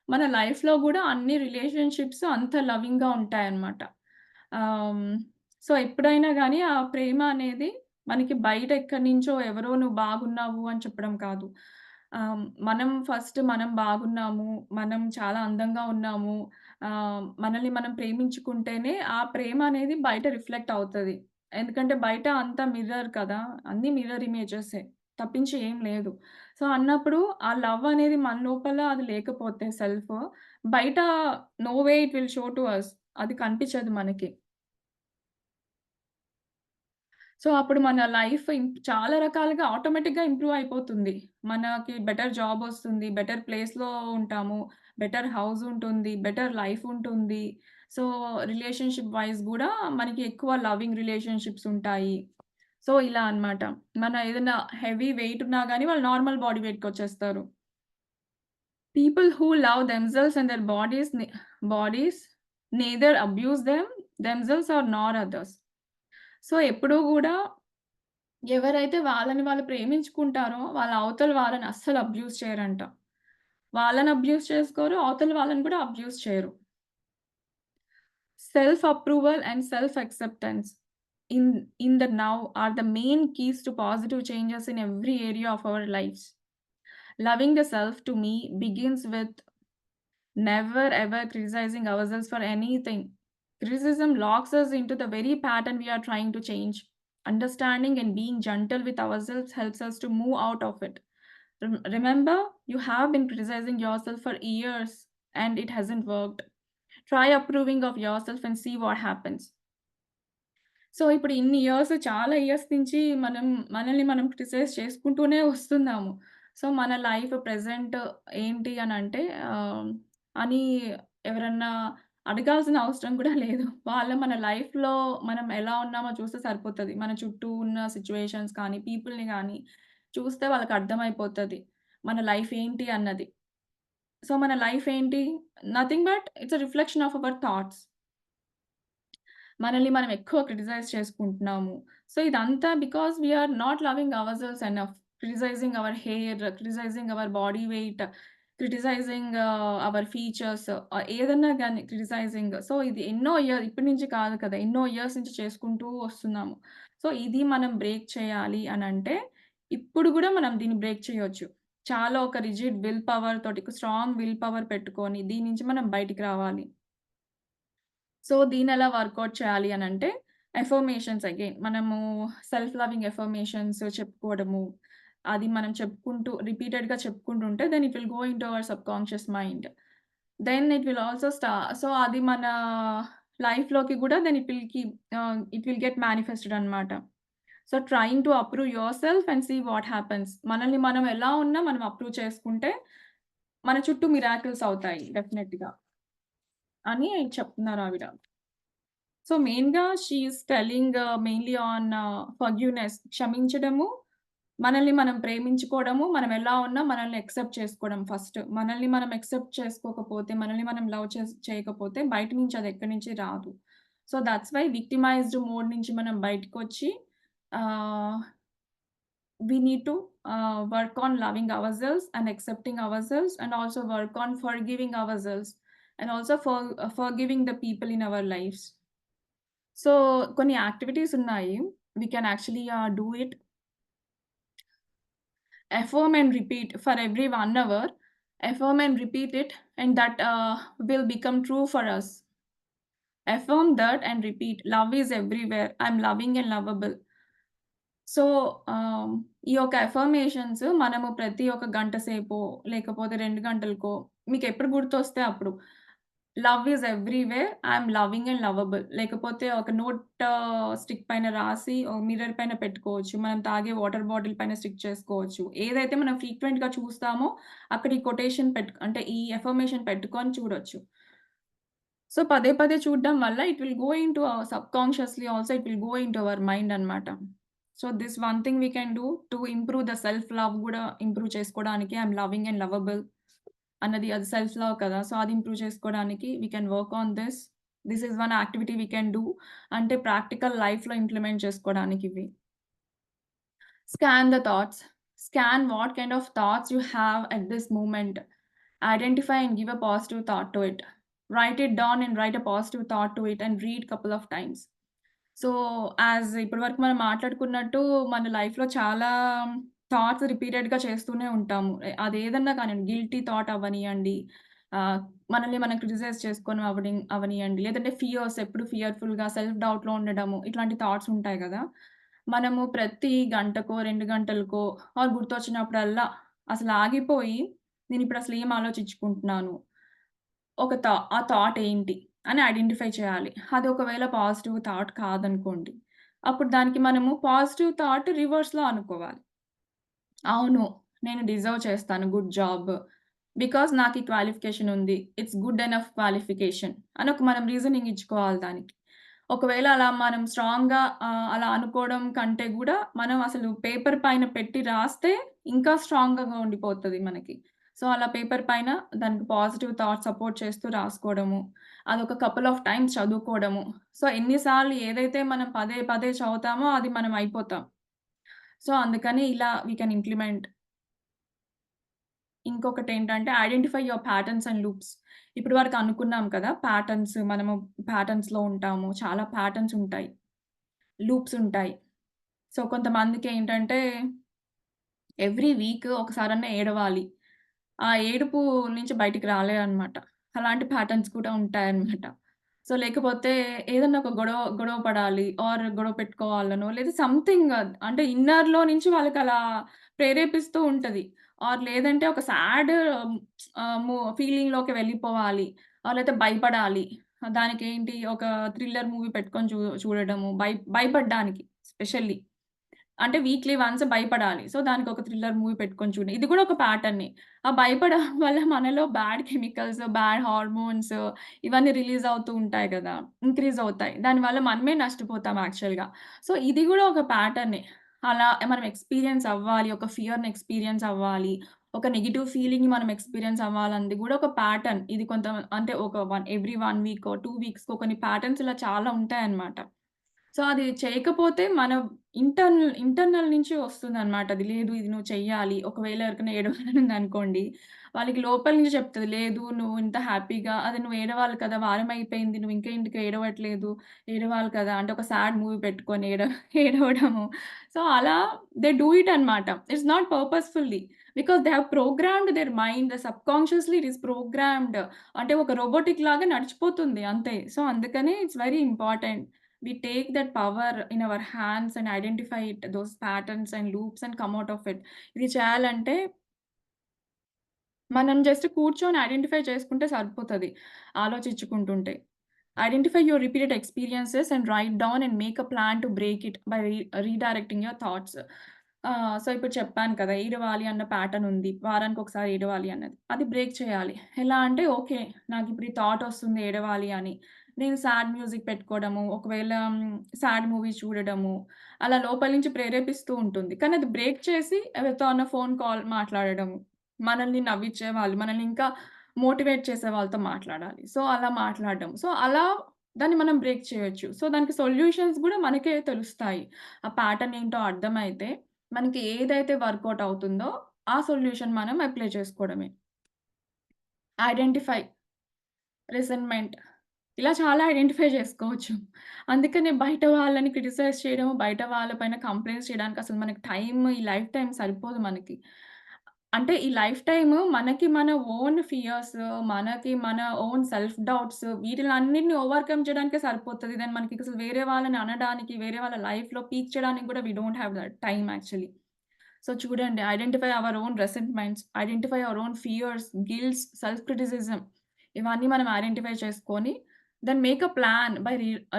మన లైఫ్‌లో గూడా అన్ని రిలేషన్‌షిప్స్ అంత లవింగ్‌గా ఉంటాయన్నమాట. ఆహ్, సో, ఎప్పుడైనా గానీ ఆ ప్రేమ అనేది మనకి బయట ఎక్కడి నుంచో ఎవరో "నువ్వు బాగున్నావు" అని చెప్పడం కాదు. మనం బాగున్నాము, మనం చాలా అందంగా ఉన్నాము, మనల్ని మనం ప్రేమించుకుంటేనే ఆ ప్రేమ అనేది బయట రిఫ్లెక్ట్ అవుతది. ఎందుకంటే బయట అంతా మిర్రర్ కదా! అన్నీ మిర్రర్ ఇమేజెసే. తప్పించి ఏం లేదు. సో, అన్నప్పుడు ఆ లవ్ అనేది మన లోపల అది లేకపోతే బయట no way it will show to us. అది కనిపించదు మనకి. సో, అప్పుడు మన లైఫ్ చాలా రకాలుగా ఆటోమేటిక్‌గా ఇంప్రూవ్ అయిపోతుంది. మనకి బెటర్ జాబొస్తుంది, బెటర్ ప్లేస్‌లో ఉంటాము, బెటర్ హౌస్ ఉంటుంది, బెటర్ లైఫ్ ఉంటుంది. సో, రిలేషన్‌షిప్ వైస్ గూడా మనకి ఎక్కువ లవింగ్ రిలేషన్‌షిప్స్ ఉంటాయి. సో, ఇలా అన్నమాట. మన ఏదైనా హెవీ వెయిట్ ఉన్నా గాని వాళ్ళు నార్మల్ బాడీ వెయిట్‌కొచ్చేస్తారు. People who love themselves and their bodies neither abuse themselves or nor others. So, ఎప్పుడూ గూడా ఎవరైతే వాళ్ళని వాళ్ళు ప్రేమించుకుంటారో, వాళ్ళ అవతల వాళ్ళని అస్సలు అబ్యూజ్ చేయరంట. వాళ్ళని అబ్యూజ్ చేసుకోరు, అవతల వాళ్ళని కూడా అబ్యూజ్ చేయరు. Self approval and self acceptance in the now are the main keys to positive changes in every area of our lives. Loving the self to me begins with never ever criticizing ourselves for anything. Criticism locks us into the very pattern we are trying to change. Understanding and being gentle with ourselves helps us to move out of it. Remember, you have been criticizing yourself for years and it hasn't worked. Try approving of yourself and see what happens. So, ఇప్పుడు ఇన్ని years చాలా years నుంచి మనల్ని మనం criticise చేసుకుంటూనే వస్తున్నాము. So, మన life present ఏంటి అనంటే అని ఎవరన్నా అడగాల్సిన అవసరం కూడా లేదు. మన లైఫ్‌లో మనం ఎలా ఉన్నామో చూస్తే సరిపోతది. మన చుట్టూ ఉన్న సిట్యుయేషన్స్ కానీ, పీపుల్‌ని గానీ చూస్తే వాళ్ళకర్థమైపోతది. మన లైఫ్ ఏంటి అన్నది. సో, మన లైఫ్ ఏంటి? Nothing but it's a reflection of our thoughts. మనల్ని మనం ఎక్కువ క్రిటిసైజ్ చేసుకుంటున్నాము. సో, ఇదంతా because we are not loving our enough. Criticizing our hair, criticizing our body weight, criticizing our features ఏదన్నా గాని క్రిటిసైజింగ్. సో, ఇది ఇప్పటి నుంచి కాదు కదా! ఎన్నో ఇయర్స్ నుంచి చేసుకుంటూ వస్తున్నాము. సో, ఇది మనం బ్రేక్ చేయాలి అనంటే, ఇప్పుడు గూడా మనం దీన్ని బ్రేక్ చేయొచ్చు. చాలా ఒక రిజిడ్ విల్ పవర్ తోటి, స్ట్రాంగ్ విల్ పవర్ పెట్టుకొని దీని నుంచి మనం బయటికి రావాలి. సో, దీన్నెలా వర్కౌట్ చేయాలి అనంటే, ఎఫర్మేషన్స్ అగైన్ మనము సెల్ఫ్ లవింగ్ ఎఫర్మేషన్స్ చెప్పుకోవడము. అది మనం చెప్పుకుంటూ రిపీటెడ్‌గా చెప్పుకుంటుంటే then it will go into our subconscious mind. Then it will also so, అది మన లైఫ్‌లోకి గూడా then it will get manifested అనమాట. So, trying to approve yourself and see what happens. మనల్ని మనం ఎలా ఉన్నా మనం అప్రూవ్ చేసుకుంటే, మన చుట్టూ మిరాకిల్స్ అవుతాయి డెఫినెట్‌గా అని చెప్తున్నారావిడ. సో, మెయిన్‌గా she is telling mainly on forgiveness క్షమించడము, మనల్ని మనం ప్రేమించుకోవడము, మనం ఎలా ఉన్నా మనల్ని యాక్సెప్ట్ చేసుకోవడం ఫస్ట్. మనల్ని మనం యాక్సెప్ట్ చేసుకోకపోతే, మనల్ని మనం లవ్ చేయకపోతే బయట నుంచి అది ఎక్కడి నుంచి రాదు. So, thoughts why victimized mode నుంచి మనం బయటకొచ్చి ah, we need to work on loving ourselves and accepting ourselves and also work on forgiving ourselves and also forgiving the people in our lives. So, కొన్ని activities ఉన్నాయి. We can actually do it. Affirm and repeat for every 1 hour. Affirm and repeat it, and that will become true for us. Affirm that and repeat. Love is everywhere. I'm loving and lovable. So, ఆహ్, ఈ యొక్క affirmations మనము ప్రతి ఒక్క గంట సేపో, లేకపోతే 2 గంటలకో మీకెప్పుడు గుర్తొస్తే అప్పుడు. Love is everywhere. I'm loving and lovable. లేకపోతే ఒక నోట్ స్టిక్ పైన రాసి మిర్రర్ పైన పెట్టుకోవచ్చు. మనం తాగే వాటర్ బాటిల్ పైన స్టిక్ చేసుకోవచ్చు. ఏదైతే మనం ఫ్రీక్వెంట్‌గా చూస్తామో అక్కడ ఈ కొటేషన్ అంటే ఈ అఫర్మేషన్ పెట్టుకొని చూడొచ్చు. సో, పదే పదే చూడడం వల్ల it will go into our subconsciously also it will go into our mind అన్నమాట. So, this one thing we can do to improve the self love గూడా ఇంప్రూవ్ చేసుకోవడానికి ఐయామ్ లవింగ్ అండ్ లవబుల్ అన్నది అది self love కదా! So, అది improve చేసుకోవడానికి we can work on this. This is one activity we can do. అంటే practical లైఫ్‌లో implement చేసుకోవడానికి ఇవి. Scan the thoughts. Scan what kind of thoughts you have at this moment. Identify and give a positive thought to it. Write it down and write a positive thought to it and read couple of times. So, ఇప్పటి వరకు మనం మాట్లాడుకున్నట్టు మన లైఫ్‌లో చాలా thoughts రిపీటెడ్‌గా చేస్తూనే ఉంటాము. అదేదన్నా కానియండి గిల్టీ థాట్ అవ్వనియండి, ఆహ్, మనల్ని మనం క్రిటిసైజ్ చేసుకోవడం అవ్వనియండి, లేదంటే ఎప్పుడు ఫియర్‌ఫుల్‌గా సెల్ఫ్ డౌట్‌లో ఉండడము ఇట్లాంటి థాట్స్ ఉంటాయి గదా! మనము ప్రతి గంటకో, 2 గంటలకో గుర్తొచ్చినప్పుడల్లా అసలు ఆగిపోయి నేనిప్పుడు అసలు ఏం ఆలోచించుకుంటున్నాను? ఆ థాట్ ఏంటి? అని ఐడెంటిఫై చేయాలి. అది ఒకవేళ పాజిటివ్ థాట్ కాదనుకోండి. అప్పుడు దానికి మనము పాజిటివ్ థాట్ రివర్స్‌లో అనుకోవాలి. అవును. నేను డిజర్వ్ చేస్తాను గుడ్ జాబ్. బికాజ్ నాకీ క్వాలిఫికేషన్ ఉంది. ఇట్స్ గుడ్ ఎనఫ్ క్వాలిఫికేషన్ అని మనం రీజనింగ్ ఇచ్చుకోవాలి దానికి. ఒకవేళ అలా మనం స్ట్రాంగ్‌గా అలా అనుకోవడం కంటే గూడా మనం అసలు పేపర్ పైన పెట్టి రాస్తే ఇంకా స్ట్రాంగ్‌గా ఉండిపోతది మనకి. సో, అలా పేపర్ పైన దానికి పాజిటివ్ థాట్స్ సపోర్ట్ చేస్తూ రాసుకోవడము. అదొక కపుల్ ఆఫ్ టైమ్స్ చదువుకోవడము. సో, ఎన్ని సార్లు ఏదైతే మనం పదే పదే చదువుతామో అది మనం అయిపోతాం. సో, అందుకని ఇలా వి కెన్ ఇంప్లిమెంట్. ఇంకొకటేంటంటే identify your patterns and loops. ఇప్పటి వరకు అనుకున్నాం కదా! మనము ప్యాటర్న్స్‌లో ఉంటాము. చాలా ప్యాటర్న్స్ ఉంటాయి. లూప్స్ ఉంటాయి. సో, కొంతమందికేంటంటే ఎవ్రీ వీక్ ఒకసారన్నా ఏడవాలి. ఆ ఏడుపు నుంచి బయటికి రాలేరనమాట. అలాంటి ప్యాటర్న్స్ కూడా ఉంటాయన్నమాట. సో, లేకపోతే ఏదన్నా ఒక గొడవ పడాలి గొడవ పెట్టుకోవాలనో లేదా సంథింగ్ అంటే ఇన్నర్‌లో నుంచి వాళ్ళకలా ప్రేరేపిస్తూ ఉంటది. లేదంటే ఒక సాడ్ ఫీలింగ్‌లోకి వెళ్ళిపోవాలి. లేతే భయపడాలి. దానికేంటి ఒక థ్రిల్లర్ మూవీ పెట్టుకొని చూడడము. భయపడ్డానికి స్పెషల్లీ. అంటే వీక్లీ వన్స్ భయపడాలి. సో, దానికొక థ్రిల్లర్ మూవీ పెట్టుకొని చూడండి. ఇది గూడా ఒక ప్యాటర్నే. ఆ భయపడడం వల్ల మనలో బ్యాడ్ కెమికల్స్, బ్యాడ్ హార్మోన్స్ ఇవన్నీ రిలీజ్ అవుతూ ఉంటాయి గదా! ఇంక్రీజ్ అవుతాయి. దానివల్ల మనమే నష్టపోతాం యాక్చువల్‌గా. సో, ఇది గూడా ఒక ప్యాటర్నే. అలా మనం ఎక్స్‌పీరియన్స్ అవ్వాలి. ఒక ఫియర్‌ని ఎక్స్‌పీరియన్స్ అవ్వాలి. ఒక నెగెటివ్ ఫీలింగ్‌ని మనం ఎక్స్‌పీరియన్స్ అవ్వాలన్నది గూడా ఒక ప్యాటర్న్. ఇది అంటే ఎవ్రీ 1 వీకో, 2 వీక్స్‌కో కొన్ని ప్యాటర్న్స్ ఇలా చాలా ఉంటాయన్నమాట. సో, అది చేయకపోతే మన ఇంటర్నల్ నుంచి వస్తుందనమాట. అది లేదు ఇది నువ్వు చెయ్యాలి. ఒకవేళ ఎవరికైనా ఏడవాలనుందనుకోండి, వాళ్ళకి లోపల నుంచి చెప్తది. లేదు నువ్వు ఇంత హ్యాపీగా అది నువ్వు ఏడవాలి కదా! వారం అయిపోయింది. నువ్వు ఇంకా ఎందుకు ఏడవట్లేదు? ఏడవాలి కదా! అంటే ఒక సాడ్ మూవీ పెట్టుకొని ఏడవడము. సో, అలా దే డూ ఇట్ అనమాట. It's not purposefully. Because they have programmed their mind. Subconsciously it is programmed. అంటే ఒక రోబోటిక్ లాగా నడిచిపోతుంది అంతే. సో, అందుకనే it's very important. We take that power in our hands and identify it those patterns and loops and come out of it. ఇది చేయాలంటే మనం జస్ట్ కూర్చొని ఐడెంటిఫై చేసుకుంటే సరిపోతది ఆలోచించుకుంటుంటే. Identify your repeated experiences and write down and make a plan to break it by redirecting your thoughts. So, ఇప్పుడు చెప్పాను కదా! ఏడవాలి అన్న ప్యాటర్న్ ఉంది. వారానికొకసారి ఏడవాలి అన్నది. అది బ్రేక్ చేయాలి. ఎలా అంటే ఓకే. నాకిప్పుడు ఈ థాట్ ఒస్తుంది ఏడవాలి అని. నేను సాడ్ మ్యూజిక్ పెట్టుకోవడము, ఒకవేళ సాడ్ మూవీ చూడడము, అలా లోపల నుంచి ప్రేరేపిస్తూ ఉంటుంది. కానీ అది బ్రేక్ చేసి ఎవరితో అన్నా ఫోన్ కాల్ మాట్లాడడము. మనల్ని నవ్వించేవాళ్ళు, మనల్ని ఇంకా మోటివేట్ చేసే వాళ్ళతో మాట్లాడాలి. సో, అలా మాట్లాడడం. సో, అలా దాన్ని మనం బ్రేక్ చేయొచ్చు. సో, దానికి సొల్యూషన్స్ గూడా మనకే తెలుస్తాయి. ఆ ప్యాటర్న్ ఏంటో అర్థమైతే, మనకి ఏదైతే వర్కౌట్ అవుతుందో, ఆ సొల్యూషన్ మనం అప్లై చేసుకోవడమే. ఐడెంటిఫై, రిజన్మెంట్ ఇలా చాలా ఐడెంటిఫై జేసుకోవచ్చు. అందుకనే బయట వాళ్ళని క్రిటిసైజ్ చేయడం, బయట వాళ్ళ పైన కంప్లెయింట్స్ చేయడానికి అసలు మనకి ఈ లైఫ్ టైమ్ సరిపోదు మనకి. అంటే ఈ లైఫ్ టైమ్ మనకి మన ఓన్ ఫియర్స్, మనకి మన ఓన్ సెల్ఫ్ డౌట్స్ వీటిలన్నిటిని ఓవర్‌కమ్ చేయడానికే సరిపోతది. దెన్ మనకి అసలు వేరే వాళ్ళని అనడానికి, వేరే వాళ్ళ లైఫ్‌లో పీక్ చేయడానికి గూడా we don't have that time actually. So చూడండి, identify our own resentments, identify our own fears, guilts, self criticism ఇవన్నీ మనం ఐడెంటిఫై చేసుకొని, then make a plan by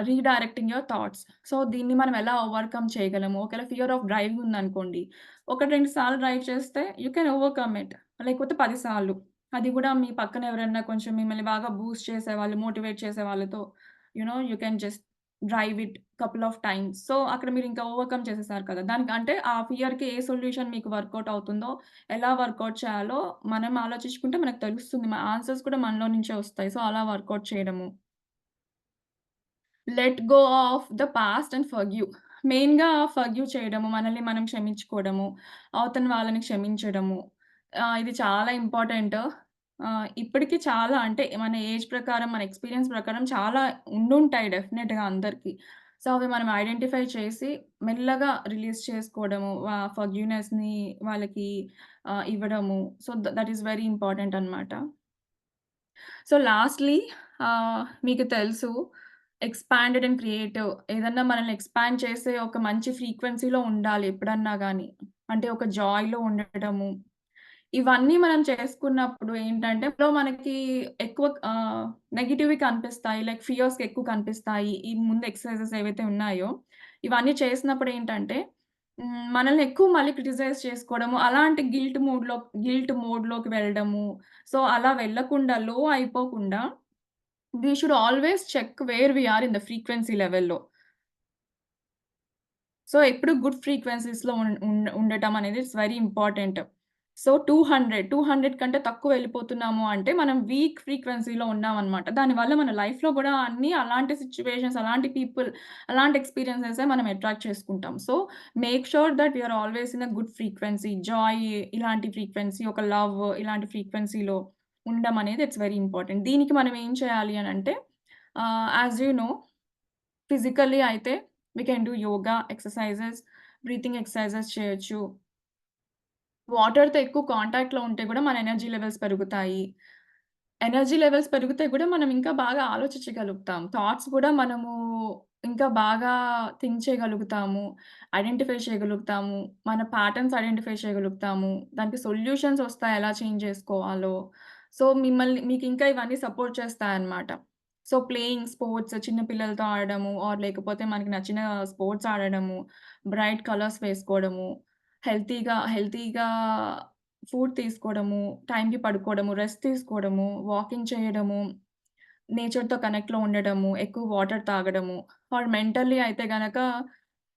redirecting your thoughts. So దీన్ని మనం ఎలా ఓవర్‌కమ్ చేయగలము? ఒకవేళ ఫియర్ ఆఫ్ డ్రైవింగ్ ఉందనుకోండి. ఒకటి 2 సార్లు డ్రైవ్ చేస్తే యూ కెన్ ఓవర్‌కమ్ ఇట్. లేకపోతే 10 సార్లు. అది గూడా మీ పక్కన ఎవరైనా కొంచెం మిమ్మల్ని బాగా బూస్ట్ చేసేవాళ్ళు, మోటివేట్ చేసే వాళ్ళతో you can just drive it couple of times. So, అక్కడ మీరింకా ఓవర్‌కమ్ చేసేసారు కదా! దానికి అంటే ఆ ఫియర్‌కి ఏ సొల్యూషన్ మీకు వర్కౌట్ అవుతుందో, ఎలా వర్కౌట్ చేయాలో మనం ఆలోచించుకుంటే మనకు తెలుస్తుంది. ఆన్సర్స్ కూడా మనలో నుంచే వస్తాయి. సో, అలా వర్కౌట్ చేయడము. Let go of the past and forgive. మెయిన్‌గా ఫర్‌గివ్ చేయడము, మనల్ని మనం క్షమించుకోవడము, అవతల వాళ్ళని క్షమించడము. ఇది చాలా ఇంపార్టెంట్. ఇప్పటికి చాలా అంటే మన ఏజ్ ప్రకారం, మన ఎక్స్‌పీరియన్స్ ప్రకారం చాలా ఉండుంటాయి డెఫినెట్‌గా అందరికి. సో, అవి మనం ఐడెంటిఫై చేసి మెల్లగా రిలీజ్ చేసుకోవడము, ఫర్‌గివ్‌నెస్‌ని వాళ్ళకి ఇవ్వడము. So, that is very important అన్నమాట. సో, లాస్ట్‌లీ మీకు తెలుసు ఎక్స్‌పాండెడ్ అండ్ క్రియేటివ్ ఏదన్నా మనల్ని ఎక్స్‌పాండ్ చేసే ఒక మంచి ఫ్రీక్వెన్సీలో ఉండాలి ఎప్పుడన్నా గాని. అంటే ఒక జాయ్‌లో ఉండడము. ఇవన్నీ మనం చేసుకున్నప్పుడు ఏంటంటే, మనకి ఎక్కువ నెగెటివ్‌వి కనిపిస్తాయి. లైక్ ఫియర్స్ ఎక్కువ కనిపిస్తాయి. ఈ ముందు ఎక్సర్‌సైజెస్ ఏవైతే ఉన్నాయో, ఇవన్నీ చేసినప్పుడు ఏంటంటే, మనల్ని ఎక్కువ మళ్ళీ క్రిటిసైజ్ చేసుకోవడము, అలాంటి గిల్ట్ మోడ్‌లోకి వెళ్ళడము. సో, అలా వెళ్ళకుండా, లో అయిపోకుండా we should always check where we are in the frequency లెవెల్‌లో. సో, ఎప్పుడు గుడ్ ఫ్రీక్వెన్సీస్‌లో ఉండటం అనేది ఇట్స్ వెరీ ఇంపార్టెంట్. సో, 200 కంటే తక్కువ వెళ్ళిపోతున్నాము అంటే, మనం వీక్ ఫ్రీక్వెన్సీలో ఉన్నామనమాట. దానివల్ల మన లైఫ్‌లో గూడా అన్నీ అలాంటి సిట్యుయేషన్స్, అలాంటి పీపుల్, అలాంటి ఎక్స్‌పీరియన్సెసే మనం అట్రాక్ట్ చేసుకుంటాం. So, make sure that we are always in a good frequency. Joy ఇలాంటి ఫ్రీక్వెన్సీ, ఒక లవ్ ఇలాంటి ఫ్రీక్వెన్సీలో ఉండడం అనేది ఇట్స్ వెరీ ఇంపార్టెంట్. దీనికి మనం ఏం చేయాలి అనంటే, యాస్ యూ నో ఫిజికల్లీ అయితే we can do yoga exercises, breathing exercises చేయొచ్చు. వాటర్‌తో ఎక్కువ కాంటాక్ట్‌లో ఉంటే గూడా మన ఎనర్జీ లెవెల్స్ పెరుగుతాయి. ఎనర్జీ లెవెల్స్ పెరిగితే గూడా మనం ఇంకా బాగా ఆలోచించగలుగుతాం. థాట్స్ గూడా మనము ఇంకా బాగా థింక్ చేయగలుగుతాము. ఐడెంటిఫై చేయగలుగుతాము. మన ప్యాటర్న్స్ ఐడెంటిఫై చేయగలుగుతాము. దానికి సొల్యూషన్స్ ఒస్తాయి ఎలా చేంజ్ జేసుకోవాలో. సో, మీకింకా ఇవన్నీ సపోర్ట్ చేస్తాయన్నమాట. సో, ప్లేయింగ్ స్పోర్ట్స్ చిన్న పిల్లలతో ఆడడము లేకపోతే మనకి నచ్చిన స్పోర్ట్స్ ఆడడము, బ్రైట్ కలర్స్ వేసుకోవడము, హెల్తీగా ఫుడ్ తీసుకోవడము, టైంకి పడుకోవడము, రెస్ట్ తీసుకోవడము, వాకింగ్ చేయడము, నేచర్‌తో కనెక్ట్‌లో ఉండడము, ఎక్కువ వాటర్ తాగడము, మెంటల్లీ అయితే గనక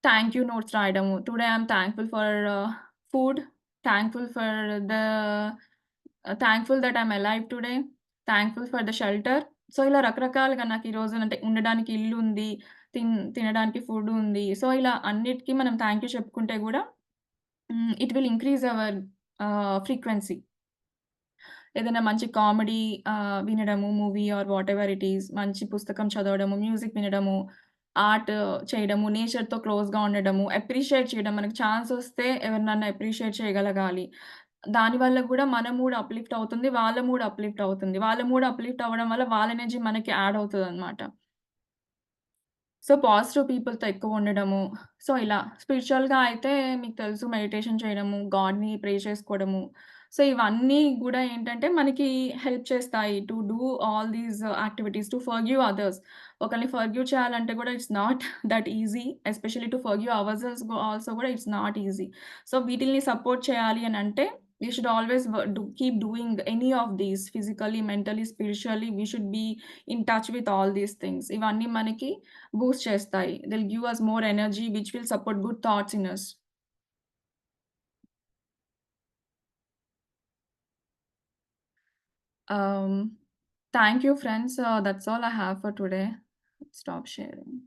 థాంక్ యూ నోట్స్ రాయడము. Today I am thankful for food, thankful for the thankful that I am alive today, thankful for the shelter. So, ఇలా రకరకాలుగా నాకు ఈ రోజు అంటే ఉండడానికి ఇల్లుంది, తినడానికి ఫుడ్ ఉంది. సో, ఇలా అన్నిటికి మనం థాంక్ యూ చెప్పుకుంటే గూడా it will increase our frequency. ఏదైనా మంచి కామెడీ వినడము, movie or whatever it is. మంచి పుస్తకం చదవడము, మ్యూజిక్ వినడము, ఆర్ట్ చేయడము, నేచర్‌తో క్లోజ్‌గా ఉండడము, అప్రిషియేట్ చేయడం. మనకు ఛాన్స్ వస్తే ఎవరినన్నా అప్రిషియేట్ చేయగలగాలి. దానివల్ల గూడా మన మూడ్ అప్‌లిఫ్ట్ అవుతుంది. వాళ్ళ మూడ్ అప్‌లిఫ్ట్ అవుతుంది. వాళ్ళ మూడ్ అప్‌లిఫ్ట్ అవ్వడం వల్ల వాళ్ళ ఎనర్జీ మనకి యాడ్ అవుతదనమాట. సో, పాజిటివ్ పీపుల్‌తో ఎక్కువుండడము. సో, ఇలా స్పిరిచువల్‌గా అయితే మీకు తెలుసు మెడిటేషన్ చేయడము, గాడ్‌ని ప్రే చేసుకోవడము. సో, ఇవన్నీ గూడా ఏంటంటే మనకి హెల్ప్ చేస్తాయి to do all these activities to forgive others. ఒకళ్ళని ఫర్‌గివ్ చేయాలంటే గూడా it's not that easy. Especially to forgive ourselves also గూడా ఇట్స్ నాట్ ఈజీ. సో, వీటిల్ని సపోర్ట్ చేయాలి అనంటే we should always keep doing any of these physically, mentally, spiritually. We should be in touch with all these things. ఇవన్నీ మనకి boost చేస్తాయి. They'll give us more energy which will support good thoughts in us. Um, Thank you friends. That's all I have for today. Stop sharing.